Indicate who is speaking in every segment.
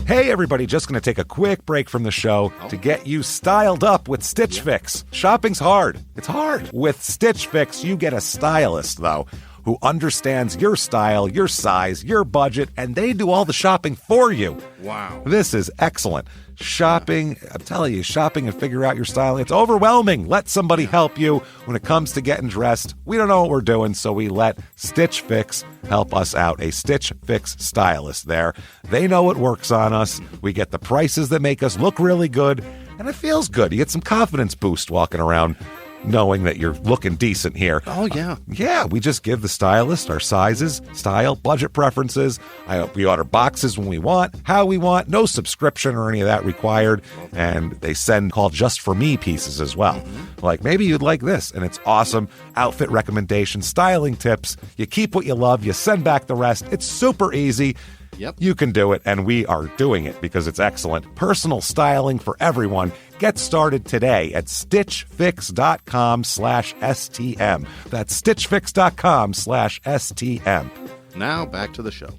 Speaker 1: Hey everybody, just going to take a quick break from the show to get you styled up with Stitch Fix. Shopping's hard. It's hard. With Stitch Fix, you get a stylist, though, who understands your style, your size, your budget, and they do all the shopping for you.
Speaker 2: Wow.
Speaker 1: This is excellent. Shopping, I'm telling you, shopping and figure out your style, it's overwhelming. Let somebody help you when it comes to getting dressed. We don't know what we're doing, so we let Stitch Fix help us out. A Stitch Fix stylist there. They know what works on us. We get the prices that make us look really good, and it feels good. You get some confidence boost walking around knowing that you're looking decent here.
Speaker 2: Oh, yeah.
Speaker 1: Yeah, we just give the stylist our sizes, style, budget preferences. We order boxes when we want, how we want, no subscription or any of that required. And they send called Just For Me pieces as well. Like, maybe you'd like this, and it's awesome. Outfit recommendations, styling tips. You keep what you love, you send back the rest. It's super easy.
Speaker 2: Yep.
Speaker 1: You can do it, and we are doing it because it's excellent. Personal styling for everyone. Get started today at stitchfix.com/STM. That's stitchfix.com/STM.
Speaker 2: Now back to the show.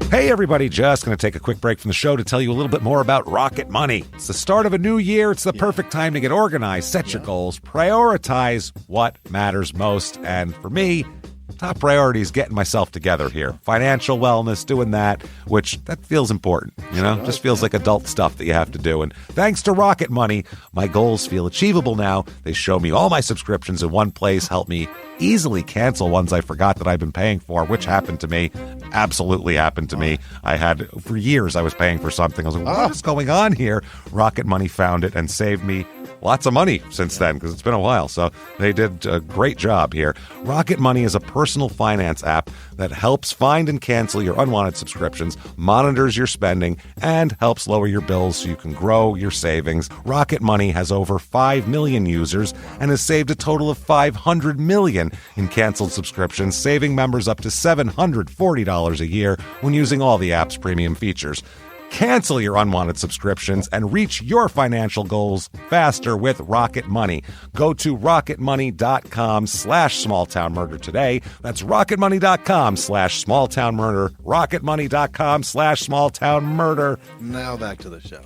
Speaker 1: Hey everybody, just going to take a quick break from the show to tell you a little bit more about Rocket Money. It's the start of a new year. It's the perfect time to get organized, set your goals, prioritize what matters most. And for me, top priority is getting myself together here. Financial wellness, doing that, which that feels important, you know? Just feels like adult stuff that you have to do. And thanks to Rocket Money, my goals feel achievable now. They show me all my subscriptions in one place, help me easily cancel ones I forgot that I've been paying for, which happened to me. Absolutely happened to me. I had, for years, I was paying for something. I was like, what is going on here? Rocket Money found it and saved me lots of money since then, because it's been a while. So they did a great job here. Rocket Money is a personal finance app that helps find and cancel your unwanted subscriptions, monitors your spending, and helps lower your bills so you can grow your savings. Rocket Money has over 5 million users and has saved a total of $500 million in canceled subscriptions, saving members up to $740 a year when using all the app's premium features. Cancel your unwanted subscriptions and reach your financial goals faster with Rocket Money. Go to rocketmoney.com/smalltownmurder today. That's rocketmoney.com/smalltownmurder. rocketmoney.com/smalltownmurder.
Speaker 2: Now back to the show.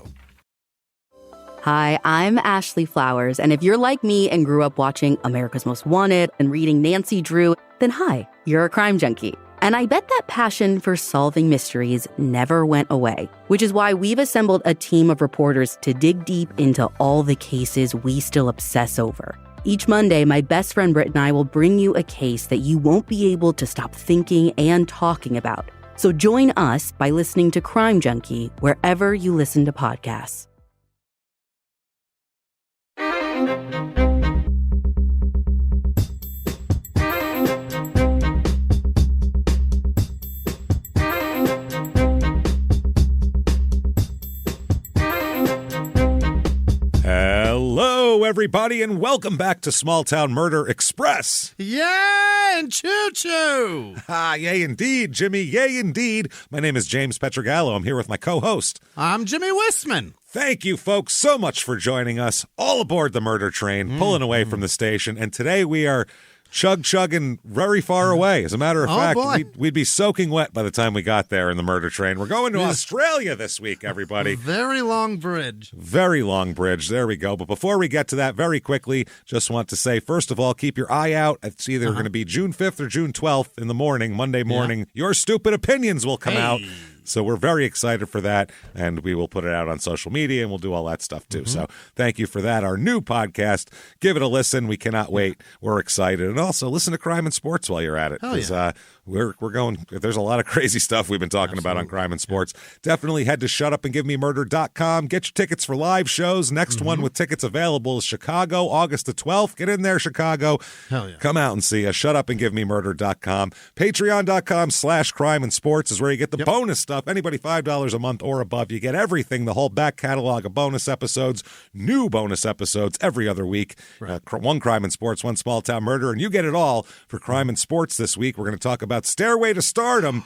Speaker 3: Hi, I'm Ashley Flowers, and if you're like me and grew up watching America's Most Wanted and reading Nancy Drew, then hi, you're a crime junkie. And I bet that passion for solving mysteries never went away, which is why we've assembled a team of reporters to dig deep into all the cases we still obsess over. Each Monday, my best friend Britt and I will bring you a case that you won't be able to stop thinking and talking about. So join us by listening to Crime Junkie wherever you listen to podcasts.
Speaker 1: Hello, everybody, and welcome back to Small Town Murder Express.
Speaker 2: Yay, and choo-choo!
Speaker 1: Ah, yay indeed, Jimmy, yay indeed. My name is James Pietragallo. I'm here with my co-host.
Speaker 2: I'm Jimmie Whisman.
Speaker 1: Thank you, folks, so much for joining us. All aboard the murder train, pulling away from the station, and today we are chugging very far away. As a matter of fact, we'd be soaking wet by the time we got there in the murder train. We're going to Australia this week, everybody.
Speaker 2: Very long bridge.
Speaker 1: Very long bridge. There we go. But before we get to that, very quickly, just want to say, first of all, keep your eye out. It's either going to be June 5th or June 12th in the morning, Monday morning. Yeah. Your stupid opinions will come out. So we're very excited for that, and we will put it out on social media, and we'll do all that stuff, too. So thank you for that. Our new podcast, give it a listen. We cannot wait. We're excited. And also, listen to Crime and Sports while you're at it, because we're going, there's a lot of crazy stuff we've been talking about on Crime and Sports. Definitely head to shutupandgivememurder.com. Get your tickets for live shows. Next one with tickets available is Chicago, August the 12th. Get in there, Chicago.
Speaker 2: Hell yeah.
Speaker 1: Come out and see us. Shutupandgivememurder.com. Patreon.com/Crime and Sports is where you get the bonus stuff. Anybody $5 a month or above, you get everything, the whole back catalog of bonus episodes, new bonus episodes every other week. One Crime and Sports, one Small Town Murder, and you get it all for Crime and Sports this week. We're going to talk about Stairway to Stardom,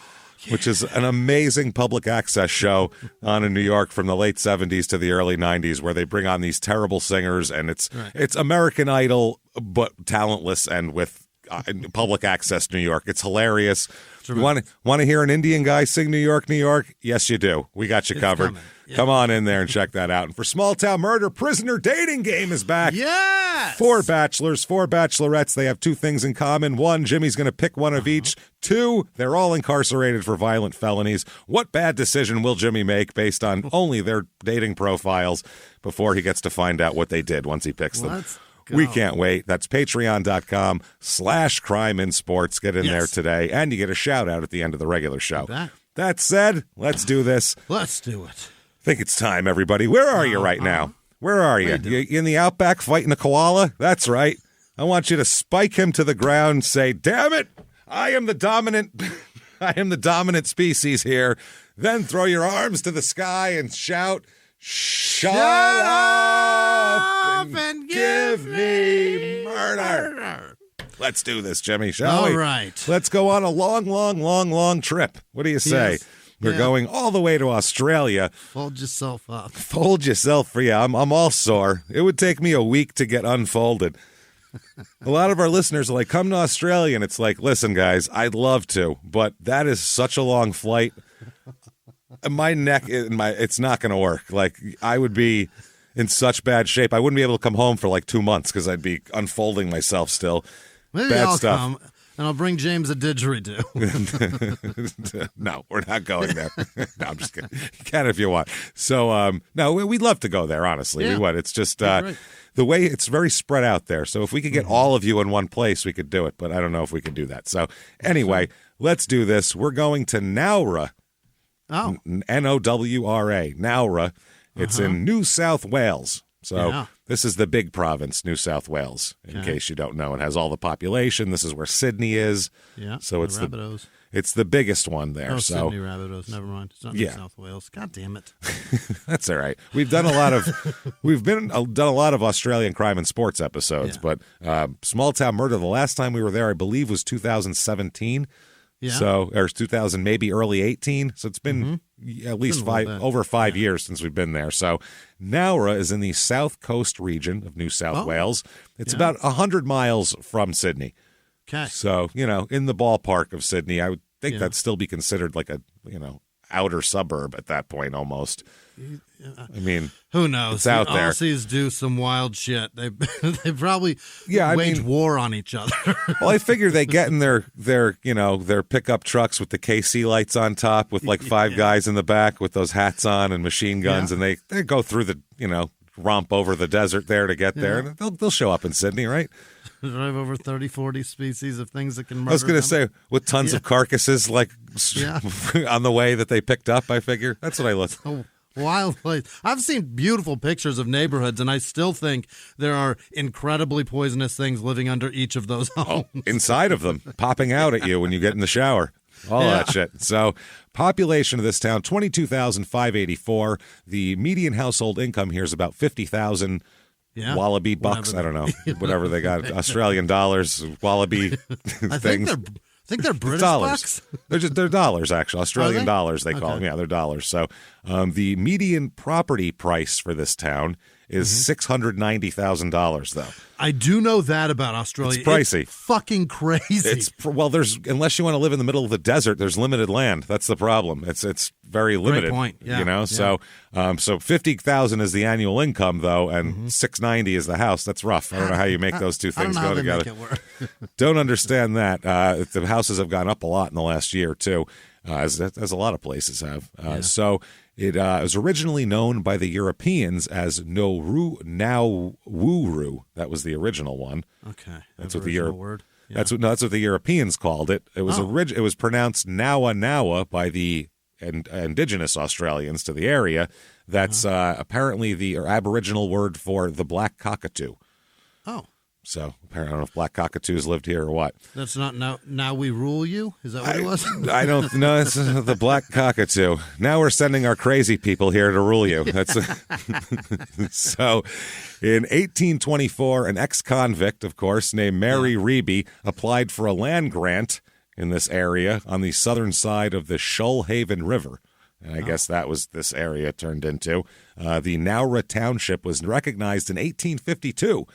Speaker 1: which is an amazing public access show on in New York from the late 70s to the early 90s, where they bring on these terrible singers, and it's American Idol, but talentless and with public access New York. It's hilarious. You want to hear an Indian guy sing New York, New York? Yes, you do. We got you covered.
Speaker 2: Yeah.
Speaker 1: Come on in there and check that out. And for Small Town Murder, Prisoner Dating Game is back.
Speaker 2: Yes!
Speaker 1: 4 bachelors, 4 bachelorettes. They have 2 things in common. 1, Jimmie's going to pick one of each. 2, they're all incarcerated for violent felonies. What bad decision will Jimmie make based on only their dating profiles before he gets to find out what they did once he picks them?
Speaker 2: Let's go.
Speaker 1: We can't wait. That's patreon.com/CrimeInSports. Get in there today, and you get a shout-out at the end of the regular show. That said, let's do this.
Speaker 2: Let's do it.
Speaker 1: I think it's time, everybody. Where are you right now? Where are you? You in the outback fighting a koala? That's right. I want you to spike him to the ground and say, "Damn it, I am the dominant I am the dominant species here." Then throw your arms to the sky and shout, "Shut up and give me murder." Let's do this, Jimmie, shall we?
Speaker 2: All right.
Speaker 1: Let's go on a long trip. What do you say?
Speaker 2: Yes.
Speaker 1: We're going all the way to Australia.
Speaker 2: Fold yourself up.
Speaker 1: Fold yourself free. I'm all sore. It would take me a week to get unfolded. A lot of our listeners are like, come to Australia. And it's like, listen, guys, I'd love to, but that is such a long flight. My neck, it's not going to work. Like, I would be in such bad shape. I wouldn't be able to come home for like 2 months because I'd be unfolding myself still.
Speaker 2: Maybe
Speaker 1: Bad
Speaker 2: I'll
Speaker 1: stuff.
Speaker 2: come, and I'll bring James a didgeridoo.
Speaker 1: No, we're not going there. No, I'm just kidding. You can if you want. So, no, we'd love to go there, honestly.
Speaker 2: Yeah.
Speaker 1: We would. It's just
Speaker 2: Right.
Speaker 1: the way it's very spread out there. So if we could get all of you in one place, we could do it. But I don't know if we could do that. So anyway, let's do this. We're going to Nowra.
Speaker 2: Oh.
Speaker 1: Nowra. Nowra. It's in New South Wales. So this is the big province, New South Wales, in case you don't know. It has all the population. This is where Sydney is.
Speaker 2: Yeah.
Speaker 1: So it's
Speaker 2: Rabbitohs.
Speaker 1: It's the biggest one there.
Speaker 2: Oh,
Speaker 1: so
Speaker 2: Sydney Rabbitohs. Never mind. It's not New South Wales. God damn it.
Speaker 1: That's all right. We've done a lot of done a lot of Australian crime and sports episodes, but Small Town Murder, the last time we were there, I believe, was 2017.
Speaker 2: Yeah.
Speaker 1: So, or 2000, maybe early 18. So it's been at least over 5 years since we've been there. So Nowra is in the south coast region of New South Wales. It's about 100 miles from Sydney.
Speaker 2: Okay.
Speaker 1: So, in the ballpark of Sydney, I would think that'd still be considered like a, outer suburb at that point almost. I mean,
Speaker 2: who knows?
Speaker 1: It's out there.
Speaker 2: Aussies do some wild shit. They probably wage war on each other.
Speaker 1: Well, I figure they get in their pickup trucks with the KC lights on top with like 5 guys in the back with those hats on and machine guns, and they go through the, romp over the desert there to get there, and they'll show up in Sydney, right?
Speaker 2: Drive over 30, 40 species of things that can murder
Speaker 1: I was going to
Speaker 2: them.
Speaker 1: say, with tons of carcasses like on the way that they picked up, I figure. That's what I look.
Speaker 2: Oh, wild place. I've seen beautiful pictures of neighborhoods, and I still think there are incredibly poisonous things living under each of those homes.
Speaker 1: Inside of them, popping out at you when you get in the shower. All that shit. So, population of this town, 22,584. The median household income here is about 50,000 wallaby bucks. I don't know. Whatever they got. Australian dollars, wallaby things.
Speaker 2: I think they're British
Speaker 1: dollars.
Speaker 2: bucks.
Speaker 1: They're dollars, actually. Australian
Speaker 2: they?
Speaker 1: dollars, they call them. Yeah, they're dollars. So the median property price for this town is $690,000, though.
Speaker 2: I do know that about Australia.
Speaker 1: It's pricey.
Speaker 2: It's fucking crazy.
Speaker 1: There's unless you want to live in the middle of the desert, there's limited land. That's the problem. It's very limited.
Speaker 2: Great point. Yeah.
Speaker 1: So 50,000 is the annual income, though, and 690 is the house. That's rough. I don't know how you make those two things go together.
Speaker 2: Make it work.
Speaker 1: Don't understand that. The houses have gone up a lot in the last year too, as a lot of places have. So it was originally known by the Europeans as Nowra. That was the original one.
Speaker 2: Okay,
Speaker 1: that's what the
Speaker 2: word. Yeah.
Speaker 1: That's what the Europeans called it. It was it was pronounced Nowra by the indigenous Australians to the area. That's apparently the Aboriginal word for the black cockatoo. Oh. So apparently, I don't know if black cockatoos lived here or what.
Speaker 2: That's not now we rule you? Is that what it was?
Speaker 1: I don't know. It's the black cockatoo. Now we're sending our crazy people here to rule you. That's So in 1824, an ex-convict, of course, named Mary Reeby, applied for a land grant in this area on the southern side of the Shoalhaven River. And I guess that was this area turned into. The Nowra Township was recognized in 1852.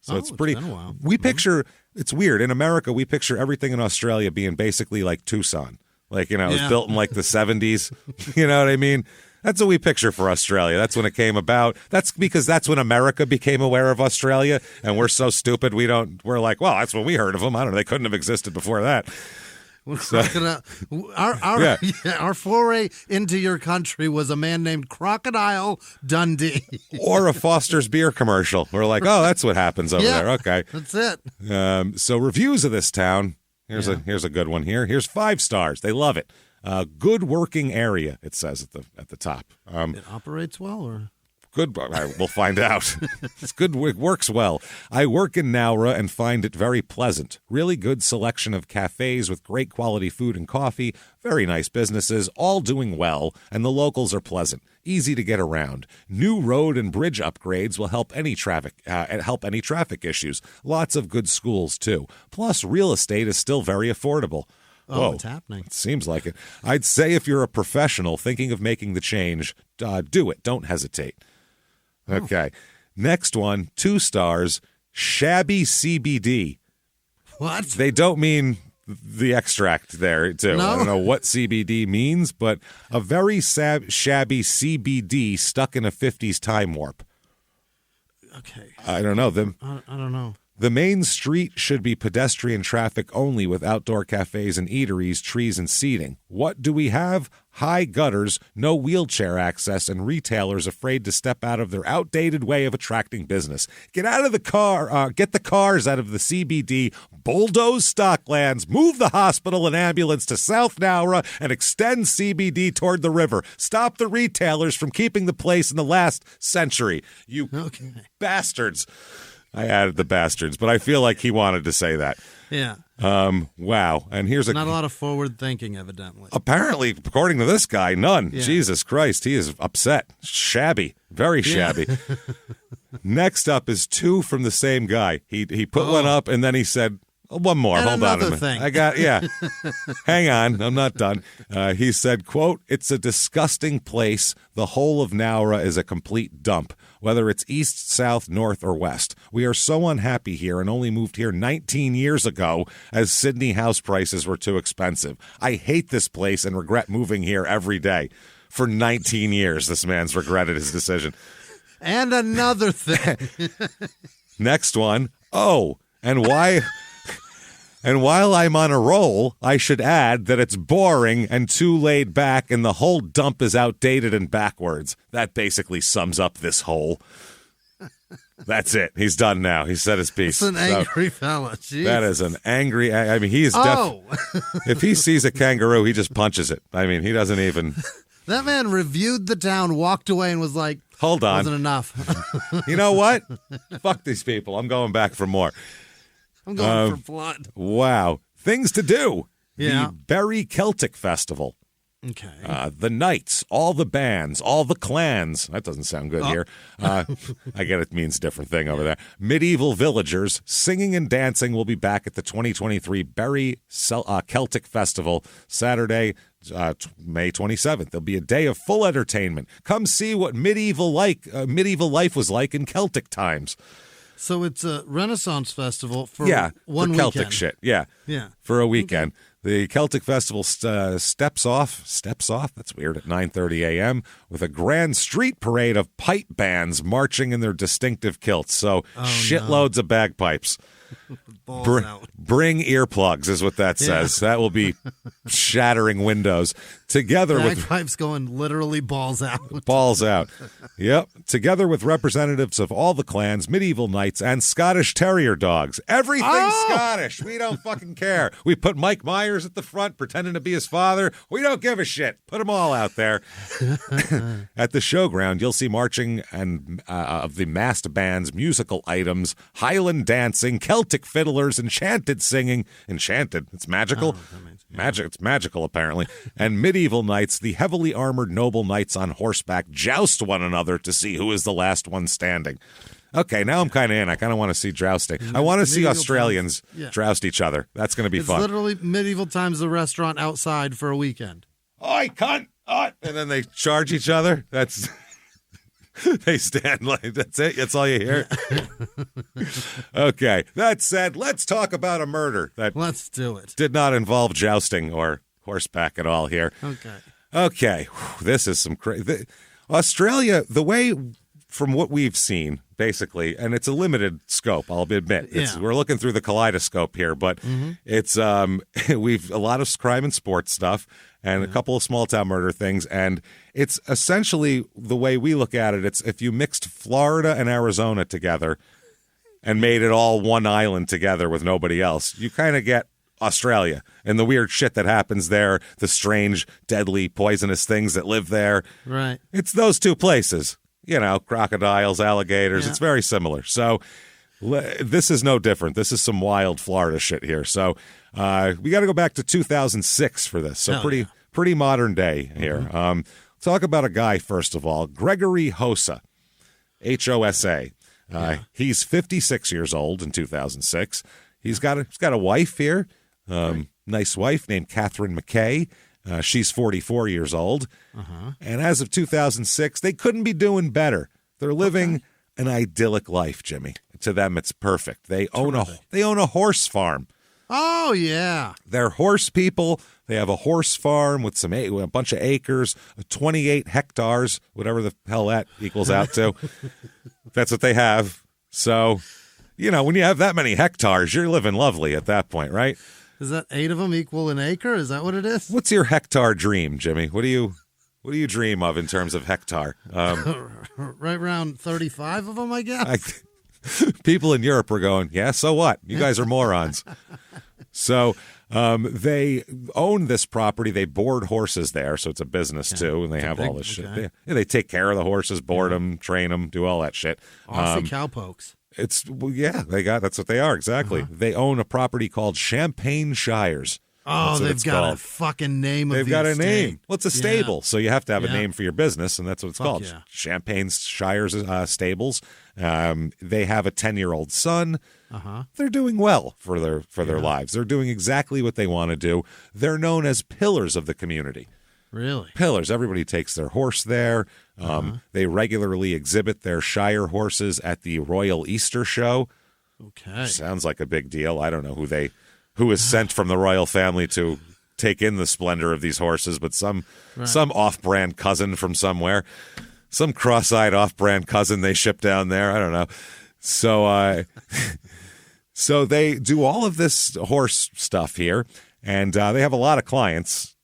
Speaker 1: So it's pretty.
Speaker 2: Been a while.
Speaker 1: We picture it's weird in America. We picture everything in Australia being basically like Tucson, like it was built in like the 70s. You know what I mean? That's what we picture for Australia. That's when it came about. That's because that's when America became aware of Australia, and we're so stupid we're like, well, that's when we heard of them. I don't know. They couldn't have existed before that. So,
Speaker 2: our foray into your country was a man named Crocodile Dundee.
Speaker 1: Or a Foster's beer commercial. We're like, oh, that's what happens over there. Okay.
Speaker 2: That's it.
Speaker 1: So reviews of this town. Here's a good one here. Here's 5 stars. They love it. Good working area, it says at the top.
Speaker 2: It operates well, or?
Speaker 1: Good. We'll find out. It's good. It works well. I work in Nowra and find it very pleasant. Really good selection of cafes with great quality food and coffee. Very nice businesses, all doing well, and the locals are pleasant. Easy to get around. New road and bridge upgrades will help any traffic issues. Lots of good schools too. Plus, real estate is still very affordable.
Speaker 2: Oh, it's happening.
Speaker 1: It seems like it. I'd say if you're a professional thinking of making the change, do it. Don't hesitate. Okay. Next one, 2 stars, shabby CBD.
Speaker 2: What?
Speaker 1: They don't mean the extract there, too.
Speaker 2: No?
Speaker 1: I don't know what CBD means, but a very shabby CBD stuck in a 50s time warp.
Speaker 2: Okay.
Speaker 1: I don't know.
Speaker 2: I don't know.
Speaker 1: The main street should be pedestrian traffic only with outdoor cafes and eateries, trees, and seating. What do we have? High gutters, no wheelchair access, and retailers afraid to step out of their outdated way of attracting business. Get out of the car, get the cars out of the CBD, bulldoze stocklands, move the hospital and ambulance to South Nowra, and extend CBD toward the river. Stop the retailers from keeping the place in the last century. You bastards. I added the bastards, but I feel like he wanted to say that.
Speaker 2: Yeah.
Speaker 1: Wow. And here's
Speaker 2: not a lot of forward thinking, evidently.
Speaker 1: Apparently, according to this guy, none.
Speaker 2: Yeah.
Speaker 1: Jesus Christ, he is upset. Shabby. Very shabby. Next up is 2 from the same guy. He put one up and then he said, one more.
Speaker 2: And
Speaker 1: Hold on a
Speaker 2: another
Speaker 1: minute.
Speaker 2: thing.
Speaker 1: Hang on. I'm not done. He said, quote, it's a disgusting place. The whole of Nowra is a complete dump, whether it's east, south, north, or west. We are so unhappy here and only moved here 19 years ago as Sydney house prices were too expensive. I hate this place and regret moving here every day. For 19 years, this man's regretted his decision.
Speaker 2: And another thing.
Speaker 1: Next one. Oh, and why... And while I'm on a roll, I should add that it's boring and too laid back and the whole dump is outdated and backwards. That basically sums up this hole. That's it. He's done now. He said his piece.
Speaker 2: It's an angry fella. Jesus.
Speaker 1: That is an angry... I mean, he is if he sees a kangaroo, he just punches it. I mean, he doesn't even...
Speaker 2: That man reviewed the town, walked away, and was like,
Speaker 1: hold on.
Speaker 2: Wasn't enough.
Speaker 1: You know what? Fuck these people. I'm going back for more.
Speaker 2: I'm going for blood.
Speaker 1: Wow. Things to do.
Speaker 2: Yeah.
Speaker 1: The Berry Celtic Festival.
Speaker 2: Okay.
Speaker 1: The Knights, all the bands, all the clans. That doesn't sound good here. I get it means a different thing over there. Medieval villagers singing and dancing will be back at the 2023 Berry Celtic Festival Saturday, May 27th. There'll be a day of full entertainment. Come see what medieval life was like in Celtic times.
Speaker 2: So it's a Renaissance festival for one
Speaker 1: for Celtic
Speaker 2: weekend.
Speaker 1: Shit. Yeah. For a weekend. Okay. The Celtic Festival steps off. That's weird. At 9:30 a.m. with a grand street parade of pipe bands marching in their distinctive kilts. So shitloads of bagpipes. Bring earplugs is what that says. That will be shattering windows. Together with
Speaker 2: bagpipes going literally balls out.
Speaker 1: Balls out. Yep. Together with representatives of all the clans, medieval knights, and Scottish Terrier dogs. Everything Scottish. We don't fucking care. We put Mike Myers at the front pretending to be his father. We don't give a shit. Put them all out there. At the showground, you'll see marching and of the massed bands, musical items, Highland dancing, Celtic fiddlers, enchanted singing. Enchanted. It's magical. Magic. It's magical, apparently. And medieval knights, the heavily armored noble knights on horseback, joust one another to see who is the last one standing. Okay, now I'm kind of in. I kind of want to see jousting. I want to see Australians joust each other. That's going to be fun.
Speaker 2: It's literally medieval times, the restaurant outside for a weekend.
Speaker 1: Oi, cunt! Oh. And then they charge each other. That's They stand like, that's it? That's all you hear? Okay. That said, let's talk about a murder that
Speaker 2: Let's do it.
Speaker 1: did not involve jousting or horseback at all here. Okay. This is some crazy. Australia, the way, from what we've seen, basically, and it's a limited scope, I'll admit. We're looking through the kaleidoscope here, but it's we've a lot of crime and sports stuff and a couple of small town murder things, and it's essentially the way we look at it. It's if you mixed Florida and Arizona together and made it all one island together with nobody else, you kind of get Australia and the weird shit that happens there, the strange, deadly, poisonous things that live there.
Speaker 2: Right.
Speaker 1: It's those two places. You know, crocodiles, alligators. It's very similar. So this is no different. This is some wild Florida shit here. So we got to go back to 2006 for this. So pretty modern day here. Talk about a guy, first of all, Gregory Hossa, Hosa. He's 56 years old in 2006. He's got a wife here, nice wife named Catherine McKay. She's 44 years old. And as of 2006, they couldn't be doing better. They're living an idyllic life, Jimmy. To them, it's perfect. They own a horse farm.
Speaker 2: Oh, yeah.
Speaker 1: They're horse people. They have a horse farm with a bunch of acres, 28 hectares, whatever the hell that equals out to. That's what they have. So, you know, when you have that many hectares, you're living lovely at that point, right?
Speaker 2: Is that 8 of them equal an acre? Is that what it is?
Speaker 1: What's your hectare dream, Jimmy? What do you dream of in terms of hectare?
Speaker 2: Right around 35 of them, I guess.
Speaker 1: People in Europe are going, yeah, so what? You guys are morons. So they own this property. They board horses there, so it's a business too, and they have all this shit. They take care of the horses, board them, train them, do all that shit.
Speaker 2: Aussie cowpokes.
Speaker 1: That's what they are, exactly. They own a property called Champagne Shires.
Speaker 2: Oh, they've got a fucking name.
Speaker 1: They've got a name. Well, it's a stable, so you have to have a name for your business, and that's what it's called.
Speaker 2: Yeah.
Speaker 1: Champagne Shires Stables. They have a 10-year-old son. They're doing well for their lives. They're doing exactly what they want to do. They're known as pillars of the community.
Speaker 2: Really?
Speaker 1: Pillars. Everybody takes their horse there. They regularly exhibit their Shire horses at the Royal Easter Show.
Speaker 2: Okay.
Speaker 1: Sounds like a big deal. I don't know who is sent from the royal family to take in the splendor of these horses, but some off-brand cousin from somewhere, some cross-eyed off-brand cousin they ship down there. I don't know. So, so they do all of this horse stuff here, and they have a lot of clients.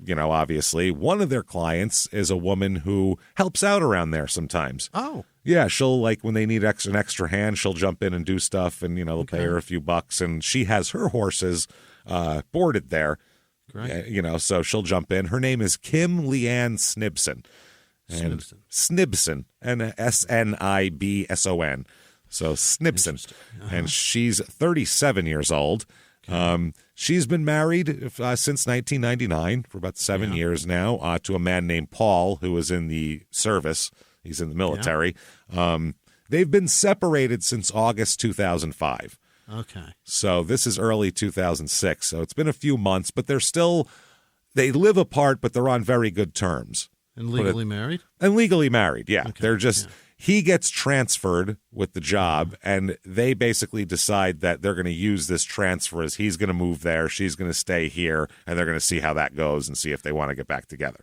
Speaker 1: Obviously, one of their clients is a woman who helps out around there sometimes.
Speaker 2: Oh.
Speaker 1: Yeah, she'll, like, when they need an extra hand, she'll jump in and do stuff, and, they'll pay her a few bucks, and she has her horses boarded there. Great. So she'll jump in. Her name is Kim Leanne Snibson. Snibson, Snibson. So Snibson. And she's 37 years old. Okay. She's been married since 1999 for about 7 years now to a man named Paul, who was in the service. He's in the military. Yeah. They've been separated since August 2005.
Speaker 2: Okay.
Speaker 1: So this is early 2006. So it's been a few months, but they live apart, but they're on very good terms.
Speaker 2: And legally married?
Speaker 1: And legally married, yeah.
Speaker 2: Okay.
Speaker 1: They're just... Yeah. He gets transferred with the job, and they basically decide that they're going to use this transfer as he's going to move there, she's going to stay here, and they're going to see how that goes and see if they want to get back together.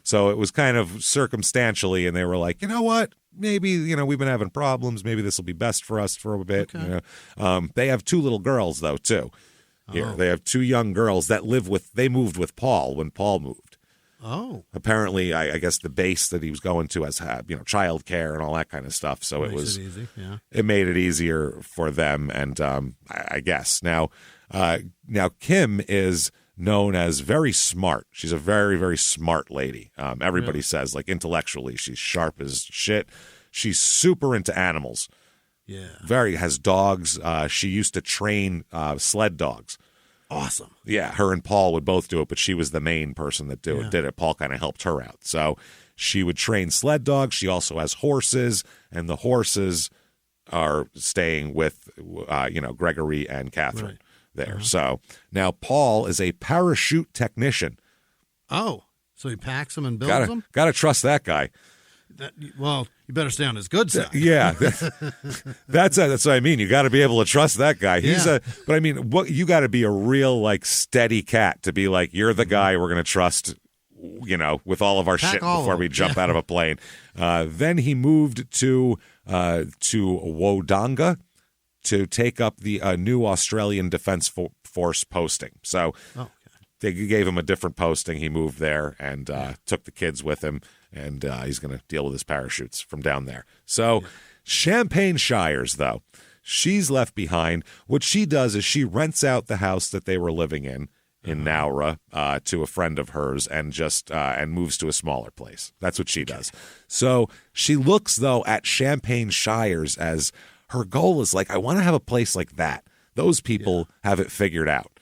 Speaker 1: So it was kind of circumstantially, and they were like, you know what? Maybe, we've been having problems. Maybe this will be best for us for a bit. Okay. They have 2 little girls, though, too. Here, they have 2 young girls that they moved with Paul when Paul moved.
Speaker 2: Oh.
Speaker 1: Apparently, I guess the base that he was going to has had, child care and all that kind of stuff. So it made it easier for them. And I guess now Kim is known as very smart. She's a very, very smart lady. Everybody says, like, intellectually, she's sharp as shit. She's super into animals. Yeah. Has dogs. She used to train sled dogs.
Speaker 2: Awesome.
Speaker 1: Yeah, her and Paul would both do it, but she was the main person that did it. Paul kind of helped her out. So she would train sled dogs. She also has horses, and the horses are staying with, Gregory and Catherine there. So now Paul is a parachute technician.
Speaker 2: Oh, so he packs them and builds them?
Speaker 1: Got to trust that guy.
Speaker 2: Well, you better stay on his good side.
Speaker 1: Yeah, that's what I mean. You got to be able to trust that guy. But I mean, you got to be a real like steady cat to be like, you're the guy we're going to trust, with all of our shit before we jump out of a plane. Then he moved to Wodonga to take up the new Australian Defence Force posting. So they gave him a different posting. He moved there and took the kids with him. And he's going to deal with his parachutes from down there. So Champagne Shires, though, she's left behind. What she does is she rents out the house that they were living in Nowra to a friend of hers and just and moves to a smaller place. That's what she does. So she looks, though, at Champagne Shires as her goal is like, I want to have a place like that. Those people have it figured out.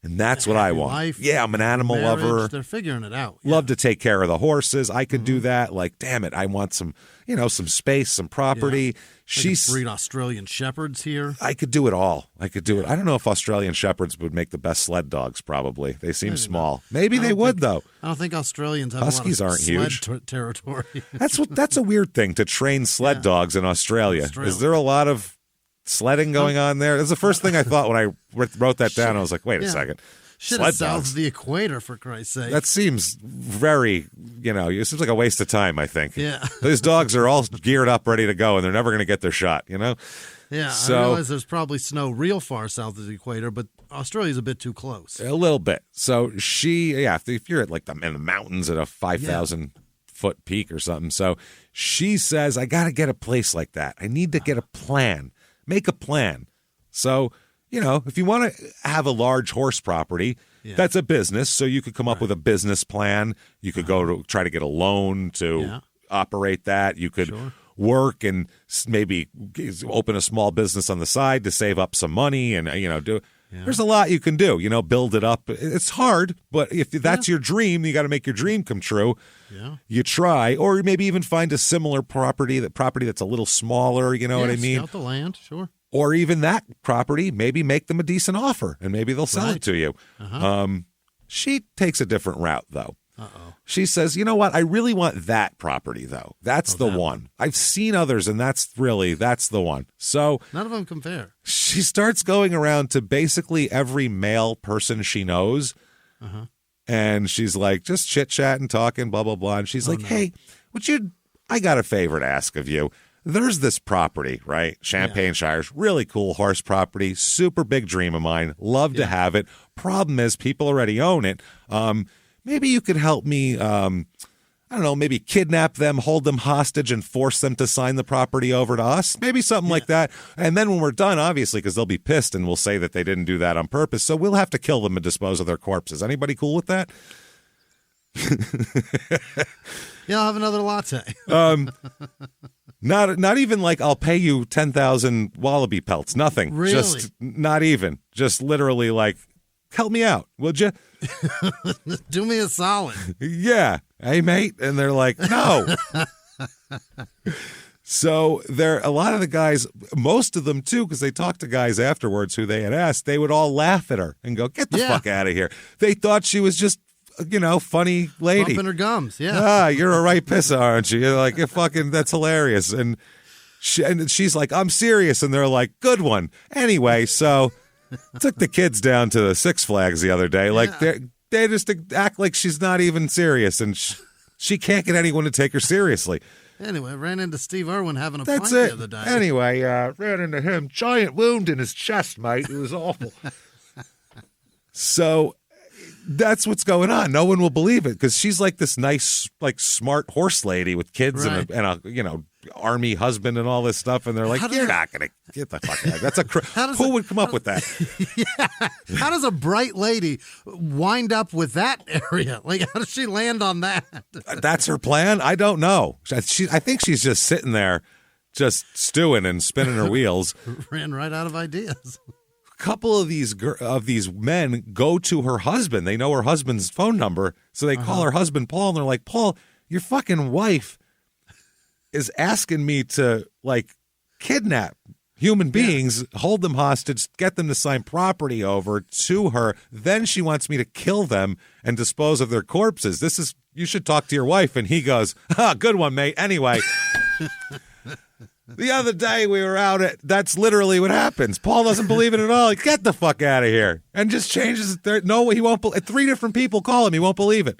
Speaker 1: And that's what I want.
Speaker 2: Life,
Speaker 1: I'm an animal lover.
Speaker 2: They're figuring it out.
Speaker 1: Love to take care of the horses. I could do that. Like, damn it, I want some, some space, some property.
Speaker 2: She's breed Australian shepherds here.
Speaker 1: I could do it all. I could do it. I don't know if Australian shepherds would make the best sled dogs. Probably they seem small. Maybe they would though.
Speaker 2: I don't think Australians have
Speaker 1: Huskies
Speaker 2: a lot of
Speaker 1: aren't
Speaker 2: sled
Speaker 1: huge
Speaker 2: territory.
Speaker 1: That's a weird thing to train sled dogs in Australia. Is there a lot of sledding going on there? That's the first thing I thought when I wrote that down. I was like, wait a second.
Speaker 2: Shit, it's south of the equator, for Christ's sake.
Speaker 1: That seems very, it seems like a waste of time, I think.
Speaker 2: Yeah.
Speaker 1: These dogs are all geared up, ready to go, and they're never going to get their shot,
Speaker 2: Yeah,
Speaker 1: so,
Speaker 2: I realize there's probably snow real far south of the equator, but Australia's a bit too close.
Speaker 1: A little bit. So if you're at like in the mountains at a 5,000-foot peak or something. So she says, I got to get a place like that. I need to get a plan. Make a plan. So... if you want to have a large horse property, that's a business. So you could come up with a business plan. You could go to try to get a loan to operate that. You could work and maybe open a small business on the side to save up some money and, do. Yeah. There's a lot you can do, build it up. It's hard, but if that's your dream, you got to make your dream come true. Yeah. You try, or maybe even find a similar property that's a little smaller, what I mean?
Speaker 2: Scout the land, sure.
Speaker 1: Or even that property, maybe make them a decent offer, and maybe they'll sell it to you. She takes a different route, though. She says, you know what? I really want that property, though. That's the one. I've seen others, and that's the one. So
Speaker 2: none of them compare.
Speaker 1: She starts going around to basically every male person she knows, and she's like, just chit-chatting, talking, blah, blah, blah. And she's like, hey, I got a favor to ask of you. There's this property, right? Champagne Shires, really cool horse property, super big dream of mine. Love to have it. Problem is, people already own it. Maybe you could help me, maybe kidnap them, hold them hostage, and force them to sign the property over to us. Maybe something like that. And then when we're done, obviously, because they'll be pissed and we'll say that they didn't do that on purpose, so we'll have to kill them and dispose of their corpses. Anybody cool with that?
Speaker 2: I'll have another latte.
Speaker 1: Not even like I'll pay you 10,000 wallaby pelts. Nothing.
Speaker 2: Really?
Speaker 1: Just not even. Just literally like, help me out, would you?
Speaker 2: Do me a solid.
Speaker 1: Yeah. Hey, mate. And they're like, no. So a lot of the guys, most of them too, because they talked to guys afterwards who they had asked, they would all laugh at her and go, get the fuck out of here. They thought she was just funny lady.
Speaker 2: Bumping her gums,
Speaker 1: You're a right pisser, aren't you? You're like, that's hilarious. And she's like, I'm serious. And they're like, good one. Anyway, so took the kids down to the Six Flags the other day. Like, they just act like she's not even serious. And she can't get anyone to take her seriously.
Speaker 2: Anyway, ran into Steve Irwin having a pint
Speaker 1: That's
Speaker 2: the other day.
Speaker 1: Anyway, ran into him. Giant wound in his chest, mate. It was awful. So... that's what's going on. No one will believe it because she's like this nice, like smart horse lady with kids and a army husband and all this stuff. And they're like, you're not going to get the fuck out. That's who would come up with that?
Speaker 2: How does a bright lady wind up with that area? Like, how does she land on that?
Speaker 1: That's her plan. I don't know. I think she's just sitting there, just stewing and spinning her wheels.
Speaker 2: Ran right out of ideas.
Speaker 1: Couple of these men go to her husband. They know her husband's phone number, so they call her husband Paul, and they're like, Paul, your fucking wife is asking me to like kidnap human beings, hold them hostage, get them to sign property over to her. Then she wants me to kill them and dispose of their corpses. You should talk to your wife. And he goes, good one, mate. Anyway, the other day we were out that's literally what happens. Paul doesn't believe it at all. Get the fuck out of here. And just changes it. No, he won't. 3 different people call him. He won't believe it.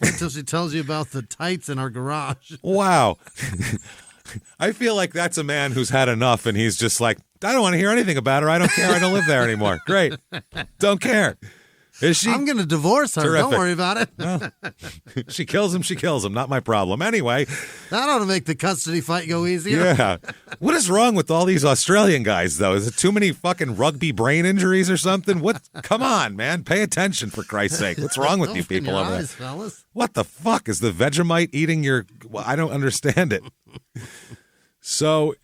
Speaker 2: Wait till she tells you about the tights in our garage.
Speaker 1: Wow. I feel like that's a man who's had enough, and he's just like, I don't want to hear anything about her. I don't care. I don't live there anymore. Great. Don't care. Is she?
Speaker 2: I'm going to divorce her.
Speaker 1: Terrific.
Speaker 2: Don't worry about it.
Speaker 1: Well, she kills him. She kills him. Not my problem. Anyway.
Speaker 2: That ought to make the custody fight go easier.
Speaker 1: Yeah. What is wrong with all these Australian guys, though? Is it too many fucking rugby brain injuries or something? What? Come on, man. Pay attention, for Christ's sake. What's wrong with you people over there?
Speaker 2: Fellas.
Speaker 1: What the fuck? Is the Vegemite eating your... Well, I don't understand it. So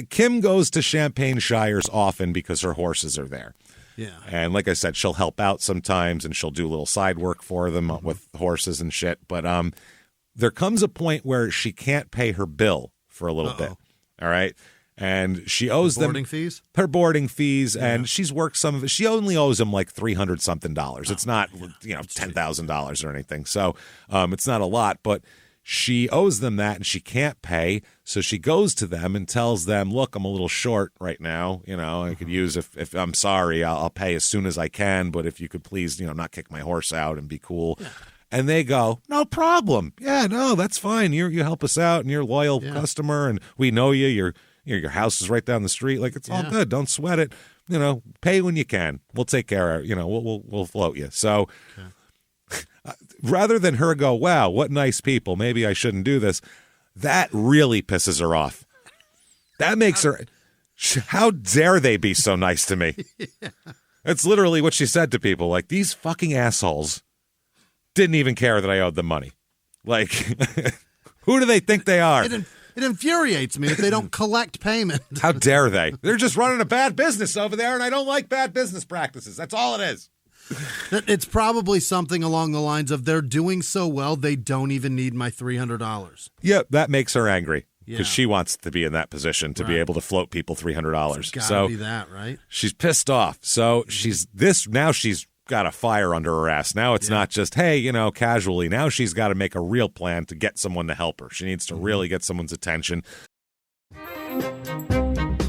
Speaker 1: Kim goes to Champagne Shires often because her horses are there.
Speaker 2: Yeah.
Speaker 1: And like I said, she'll help out sometimes and she'll do a little side work for them with horses and shit. But there comes a point where she can't pay her bill for a little bit. All right. And she owes them her boarding fees, and she's worked some of it. She only owes them like $300 something. It's not, $10,000 or anything. So it's not a lot, but she owes them that and she can't pay. So she goes to them and tells them, look, I'm a little short right now. I could use, if I'm sorry, I'll pay as soon as I can. But if you could please, not kick my horse out and be cool. Yeah. And they go, no problem. Yeah, no, that's fine. You help us out and you're a loyal customer and we know you. Your house is right down the street. Like, it's all good. Don't sweat it. Pay when you can. We'll take care of it. We'll float you. So rather than her go, wow, what nice people. Maybe I shouldn't do this. That really pisses her off. That makes her, how dare they be so nice to me? That's literally what she said to people. Like, these fucking assholes didn't even care that I owed them money. Like, who do they think they are?
Speaker 2: It infuriates me that they don't collect payment.
Speaker 1: How dare they? They're just running a bad business over there, and I don't like bad business practices. That's all it is.
Speaker 2: It's probably something along the lines of they're doing so well, they don't even need my $300.
Speaker 1: Yeah, that makes her angry because she wants to be in that position to be able to float people $300.
Speaker 2: It's gotta be that, right?
Speaker 1: She's pissed off. So she's got a fire under her ass. Now it's not just, hey, casually. Now she's got to make a real plan to get someone to help her. She needs to really get someone's attention.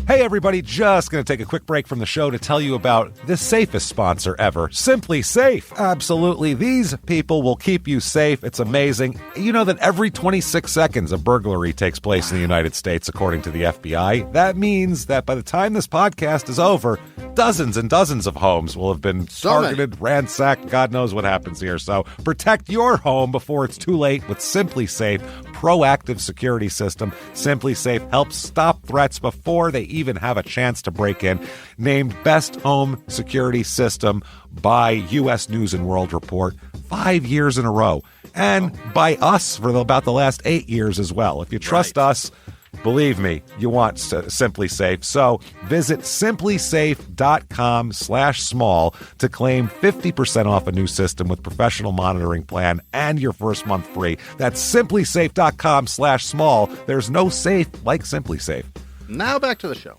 Speaker 1: Hey, everybody, just going to take a quick break from the show to tell you about the safest sponsor ever, Simply Safe. Absolutely. These people will keep you safe. It's amazing. You know that every 26 seconds a burglary takes place in the United States, according to the FBI. That means that by the time this podcast is over, dozens and dozens of homes will have been targeted, ransacked. God knows what happens here. So protect your home before it's too late with Simply Safe proactive security system. Simply Safe helps stop threats before they even have a chance to break in. Named Best Home Security System by U.S. News and World Report 5 years in a row. And by us for about the last 8 years as well. If you trust us, believe me, you want Simply Safe. So visit simplysafe.com/small to claim 50% off a new system with professional monitoring plan and your first month free. That's simplysafe.com/small. There's no safe like Simply Safe.
Speaker 4: Now back to the show.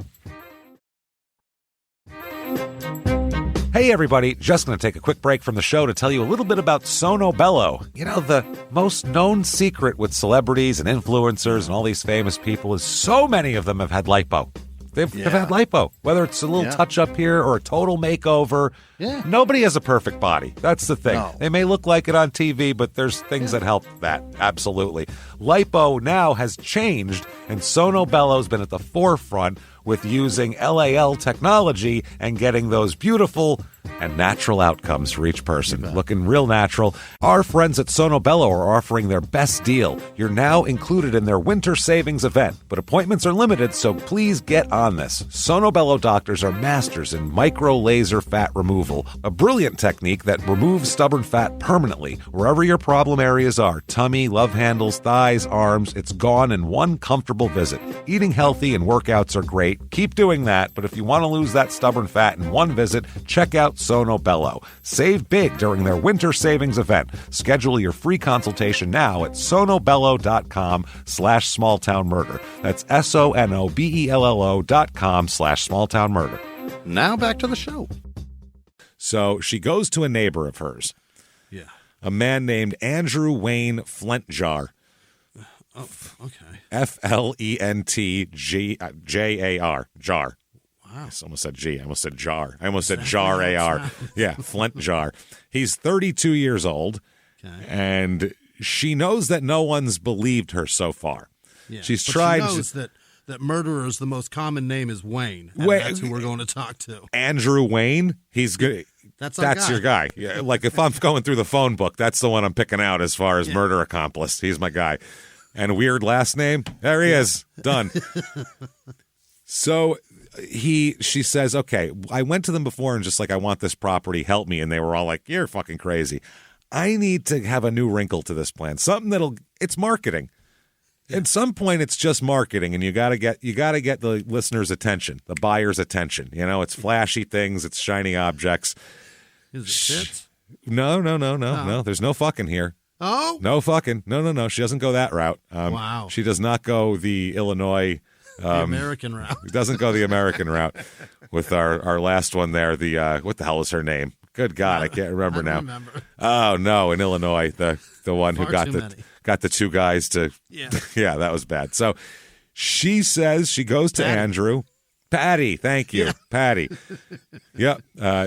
Speaker 1: Hey, everybody. Just going to take a quick break from the show to tell you a little bit about Sono Bello. The most known secret with celebrities and influencers and all these famous people is so many of them have had lipo. They've had lipo, whether it's a little touch-up here or a total makeover. Yeah. Nobody has a perfect body. That's the thing. No. They may look like it on TV, but there's things that help that. Absolutely. Lipo now has changed, and Sono Bello's been at the forefront with using LAL technology and getting those beautiful and natural outcomes for each person. Looking real natural. Our friends at Sono Bello are offering their best deal. You're now included in their winter savings event, but appointments are limited, so please get on this. Sono Bello doctors are masters in micro laser fat removal, a brilliant technique that removes stubborn fat permanently wherever your problem areas are. Tummy, love handles, thighs, arms, it's gone in one comfortable visit. Eating healthy and workouts are great. Keep doing that, but if you want to lose that stubborn fat in one visit, check out about Sono Bello. Save big during their winter savings event. Schedule your free consultation now at sonobello.com/smalltownmurder. That's SONOBELLO.com/smalltownmurder.
Speaker 2: Now back to the show.
Speaker 1: So she goes to a neighbor of hers.
Speaker 2: Yeah.
Speaker 1: A man named Andrew Wayne Flentjar.
Speaker 2: Oh, okay.
Speaker 1: Flentjar. Jar.
Speaker 2: Wow.
Speaker 1: I almost said G. I almost said jar. I almost said jar AR. Yeah, Flentjar. He's 32 years old, and she knows that no one's believed her so far.
Speaker 2: Yeah,
Speaker 1: She's
Speaker 2: but
Speaker 1: tried.
Speaker 2: She knows that murderer's the most common name is Wayne, and that's who we're going to talk to.
Speaker 1: Andrew Wayne. He's good.
Speaker 2: That's
Speaker 1: your guy. Yeah, like if I'm going through the phone book, that's the one I'm picking out as far as murder accomplice. He's my guy. And a weird last name. There he is. Done. So she says, okay, I went to them before and just like, I want this property. Help me. And they were all like, you're fucking crazy. I need to have a new wrinkle to this plan. Something it's marketing. At some point, it's just marketing, and you got to get the listener's attention, the buyer's attention. You know, it's flashy things, it's shiny objects.
Speaker 2: Is it tits?
Speaker 1: No. There's no fucking here.
Speaker 2: Oh?
Speaker 1: No fucking. No. She doesn't go that route.
Speaker 2: Wow.
Speaker 1: She does not go the Illinois.
Speaker 2: The American route.
Speaker 1: Doesn't go the American route with our last one there. The what the hell is her name? Good God, I can't remember now. Oh no, in Illinois, the one who got the two guys to. Yeah, yeah, that was bad. So she says she goes to Andrew. Patty, thank you, Patty. Yep.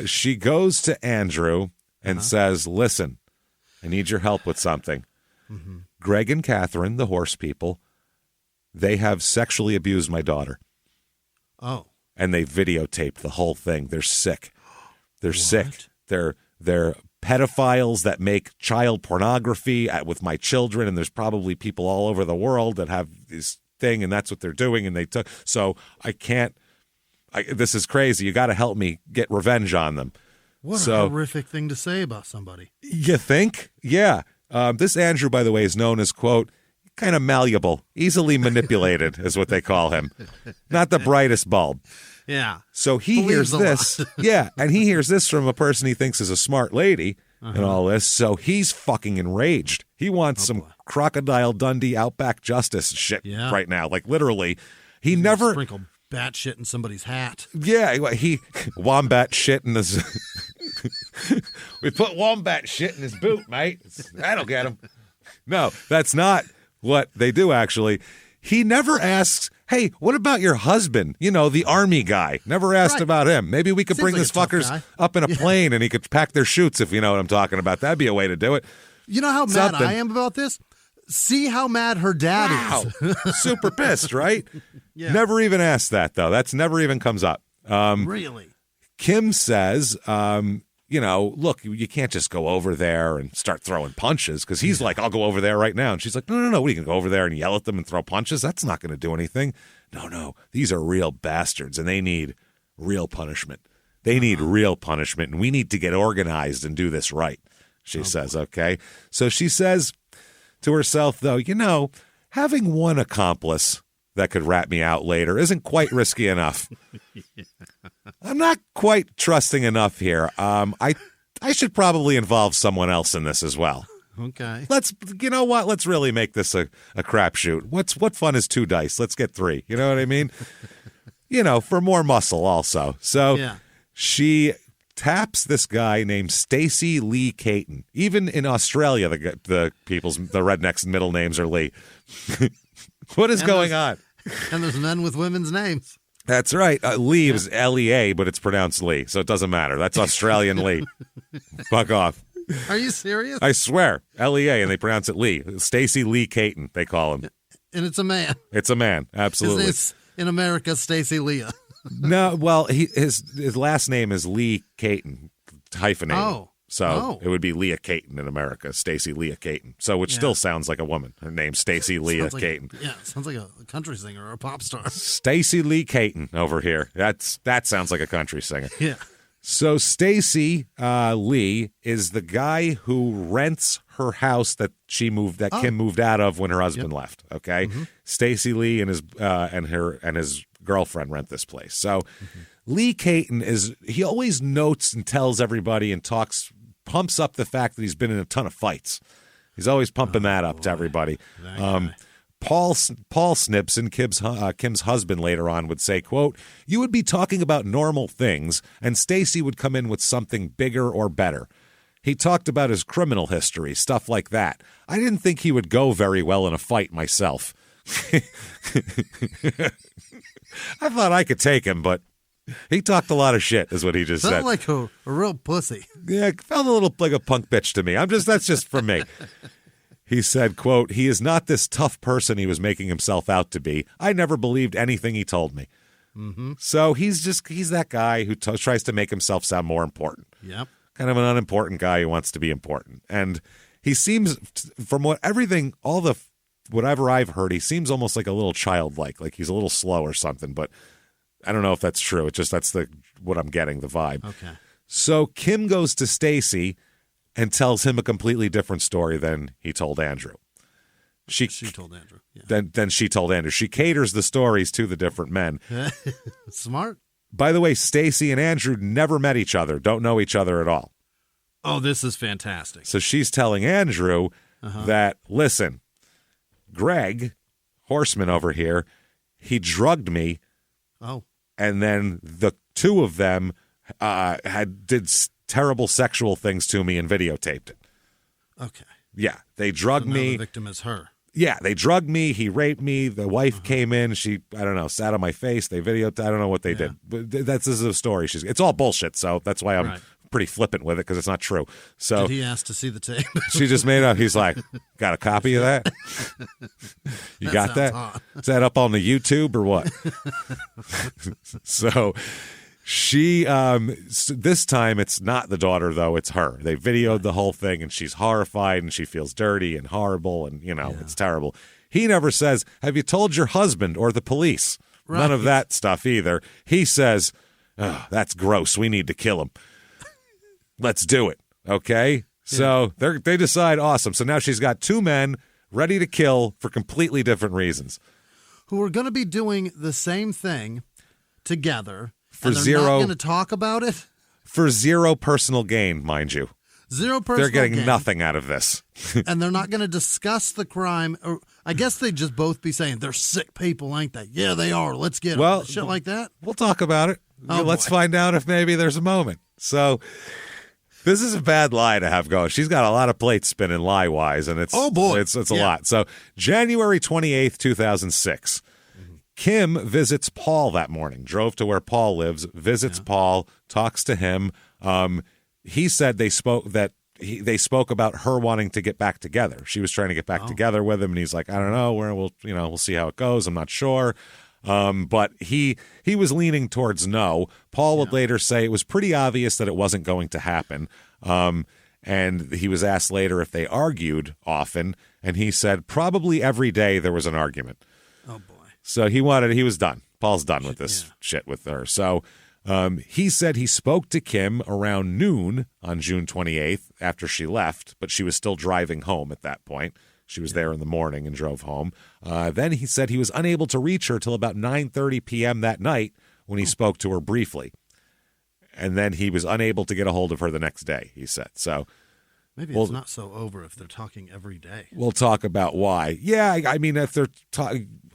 Speaker 1: She goes to Andrew and says, "Listen, I need your help with something. Mm-hmm. Greg and Catherine, the horse people, they have sexually abused my daughter.
Speaker 2: Oh.
Speaker 1: And they videotaped the whole thing. They're sick. They're sick. They're pedophiles that make child pornography with my children, and there's probably people all over the world that have this thing, and that's what they're doing, and they took. So I can't. This is crazy. You got to help me get revenge on them."
Speaker 2: What a horrific thing to say about somebody.
Speaker 1: You think? Yeah. This Andrew, by the way, is known as, quote, kind of malleable, easily manipulated is what they call him. Not the brightest bulb.
Speaker 2: Yeah.
Speaker 1: So he hears this. Yeah. And he hears this from a person he thinks is a smart lady and all this. So he's fucking enraged. He wants some Crocodile Dundee Outback Justice shit right now. Like literally, he never
Speaker 2: sprinkle bat shit in somebody's hat.
Speaker 1: Yeah. He wombat shit in his. We put wombat shit in his boot, mate. That'll get him. No, that's not what they do, actually. He never asks, hey, what about your husband? You know, the army guy. Never asked about him. Maybe we could bring this fuckers up in a plane and he could pack their chutes, if you know what I'm talking about. That'd be a way to do it.
Speaker 2: You know how mad I am about this? See how mad her dad
Speaker 1: is. Super pissed, right? Yeah. Never even asked that, though. That's never even comes up.
Speaker 2: Really?
Speaker 1: Kim says, you know, look, you can't just go over there and start throwing punches, because he's like, I'll go over there right now. And she's like, no. What, are you going to go over there and yell at them and throw punches? That's not going to do anything. No. These are real bastards, and they need real punishment. They need real punishment, and we need to get organized and do this right, she says, okay? So she says to herself, though, you know, having one accomplice that could rat me out later isn't quite risky enough. I'm not quite trusting enough here. I should probably involve someone else in this as well.
Speaker 2: Okay.
Speaker 1: You know what? Let's really make this a crapshoot. What fun is 2 dice? Let's get 3. You know what I mean? You know, for more muscle also. So she taps this guy named Stacy Lee Caton. Even in Australia, the rednecks' middle names are Lee. What is going on?
Speaker 2: And there's men with women's names.
Speaker 1: That's right. Lee is L-E-A, but it's pronounced Lee, so it doesn't matter. That's Australian Lee. Fuck off.
Speaker 2: Are you serious?
Speaker 1: I swear. L-E-A, and they pronounce it Lee. Stacy Lee Caton, they call him.
Speaker 2: And it's a man.
Speaker 1: It's a man, absolutely.
Speaker 2: His name's, in America, Stacy Leah.
Speaker 1: No, well, his last name is Lee Caton, hyphenated. Oh. So it would be Leah Caton in America, Stacy Leah Caton. So which still sounds like a woman. Her name's Stacy Leah Caton.
Speaker 2: Yeah, sounds like a country singer or a pop star.
Speaker 1: Stacy Lee Caton over here. That sounds like a country singer.
Speaker 2: Yeah.
Speaker 1: So Stacy Lee is the guy who rents her house that Kim moved out of when her husband left. Okay, Stacy Lee and his girlfriend rent this place. So Lee Caton he always notes and tells everybody and pumps up the fact that he's been in a ton of fights. He's always pumping that up to everybody. Paul Snipson, Kim's husband, later on would say, quote, "You would be talking about normal things, and Stacy would come in with something bigger or better. He talked about his criminal history, stuff like that. I didn't think he would go very well in a fight myself." I thought I could take him, but he talked a lot of shit, is what he just said.
Speaker 2: Sounded like a real pussy.
Speaker 1: Yeah, felt a little like a punk bitch to me. That's just from me. He said, quote, "He is not this tough person he was making himself out to be. I never believed anything he told me."
Speaker 2: Mm-hmm.
Speaker 1: So he's that guy who tries to make himself sound more important.
Speaker 2: Yep.
Speaker 1: Kind of an unimportant guy who wants to be important. And he seems, from whatever I've heard, he seems almost like a little childlike, like he's a little slow or something, but I don't know if that's true. That's what I'm getting, the vibe.
Speaker 2: Okay.
Speaker 1: So Kim goes to Stacy and tells him a completely different story than he told Andrew.
Speaker 2: She told Andrew. Yeah.
Speaker 1: Then she told Andrew. She caters the stories to the different men.
Speaker 2: Smart.
Speaker 1: By the way, Stacy and Andrew never met each other, don't know each other at all.
Speaker 2: Oh, this is fantastic.
Speaker 1: So she's telling Andrew that, listen, Greg, Horseman over here, he drugged me.
Speaker 2: Oh.
Speaker 1: And then the two of them did terrible sexual things to me and videotaped it.
Speaker 2: Okay.
Speaker 1: Yeah, they drugged me.
Speaker 2: The victim is her.
Speaker 1: Yeah, they drugged me. He raped me. The wife came in. She, I don't know, sat on my face. They videotaped. I don't know what they did. But this is a story. It's all bullshit. So that's why I'm pretty flippant with it, because it's not true. So
Speaker 2: did he ask to see the tape?
Speaker 1: She just made up. He's like, "Got a copy of that? You got that?
Speaker 2: Hot.
Speaker 1: Is that up on the YouTube or what?" So she, this time it's not the daughter though, it's her. They videoed the whole thing, and she's horrified, and she feels dirty and horrible, and it's terrible. He never says, "Have you told your husband or the police?" Right. None of that stuff either. He says, "Oh, that's gross. We need to kill him. Let's do it." Okay? So they decide, awesome. So now she's got two men ready to kill for completely different reasons.
Speaker 2: Who are going to be doing the same thing together.
Speaker 1: For
Speaker 2: and they're not going to talk about it?
Speaker 1: For zero personal gain, mind you.
Speaker 2: Zero personal
Speaker 1: They're getting
Speaker 2: gain.
Speaker 1: nothing out of this.
Speaker 2: And they're not going to discuss the crime. Or I guess they'd just both be saying, "They're sick people, ain't they?" "Yeah, they are. Let's get them." Shit like that.
Speaker 1: We'll talk about it.
Speaker 2: Oh,
Speaker 1: let's find out if maybe there's a moment. So this is a bad lie to have going. She's got a lot of plates spinning lie-wise, and it's a lot. So January 28th, 2006. Kim visits Paul that morning, drove to where Paul lives, visits Paul, talks to him. He said they spoke about her wanting to get back together. She was trying to get back together with him, and he's like, "I don't know, we'll see how it goes. I'm not sure." But he was leaning towards no. Paul would later say it was pretty obvious that it wasn't going to happen. And he was asked later if they argued often, and he said probably every day there was an argument.
Speaker 2: Oh boy.
Speaker 1: So he was done. Paul's done with this shit with her. So he said he spoke to Kim around noon on June 28th after she left, but she was still driving home at that point. She was there in the morning and drove home. Then he said he was unable to reach her till about 9:30 p.m. that night when he spoke to her briefly. And then he was unable to get a hold of her the next day, he said. So
Speaker 2: maybe it's not so over if they're talking every day.
Speaker 1: We'll talk about why. Yeah, I mean, if they're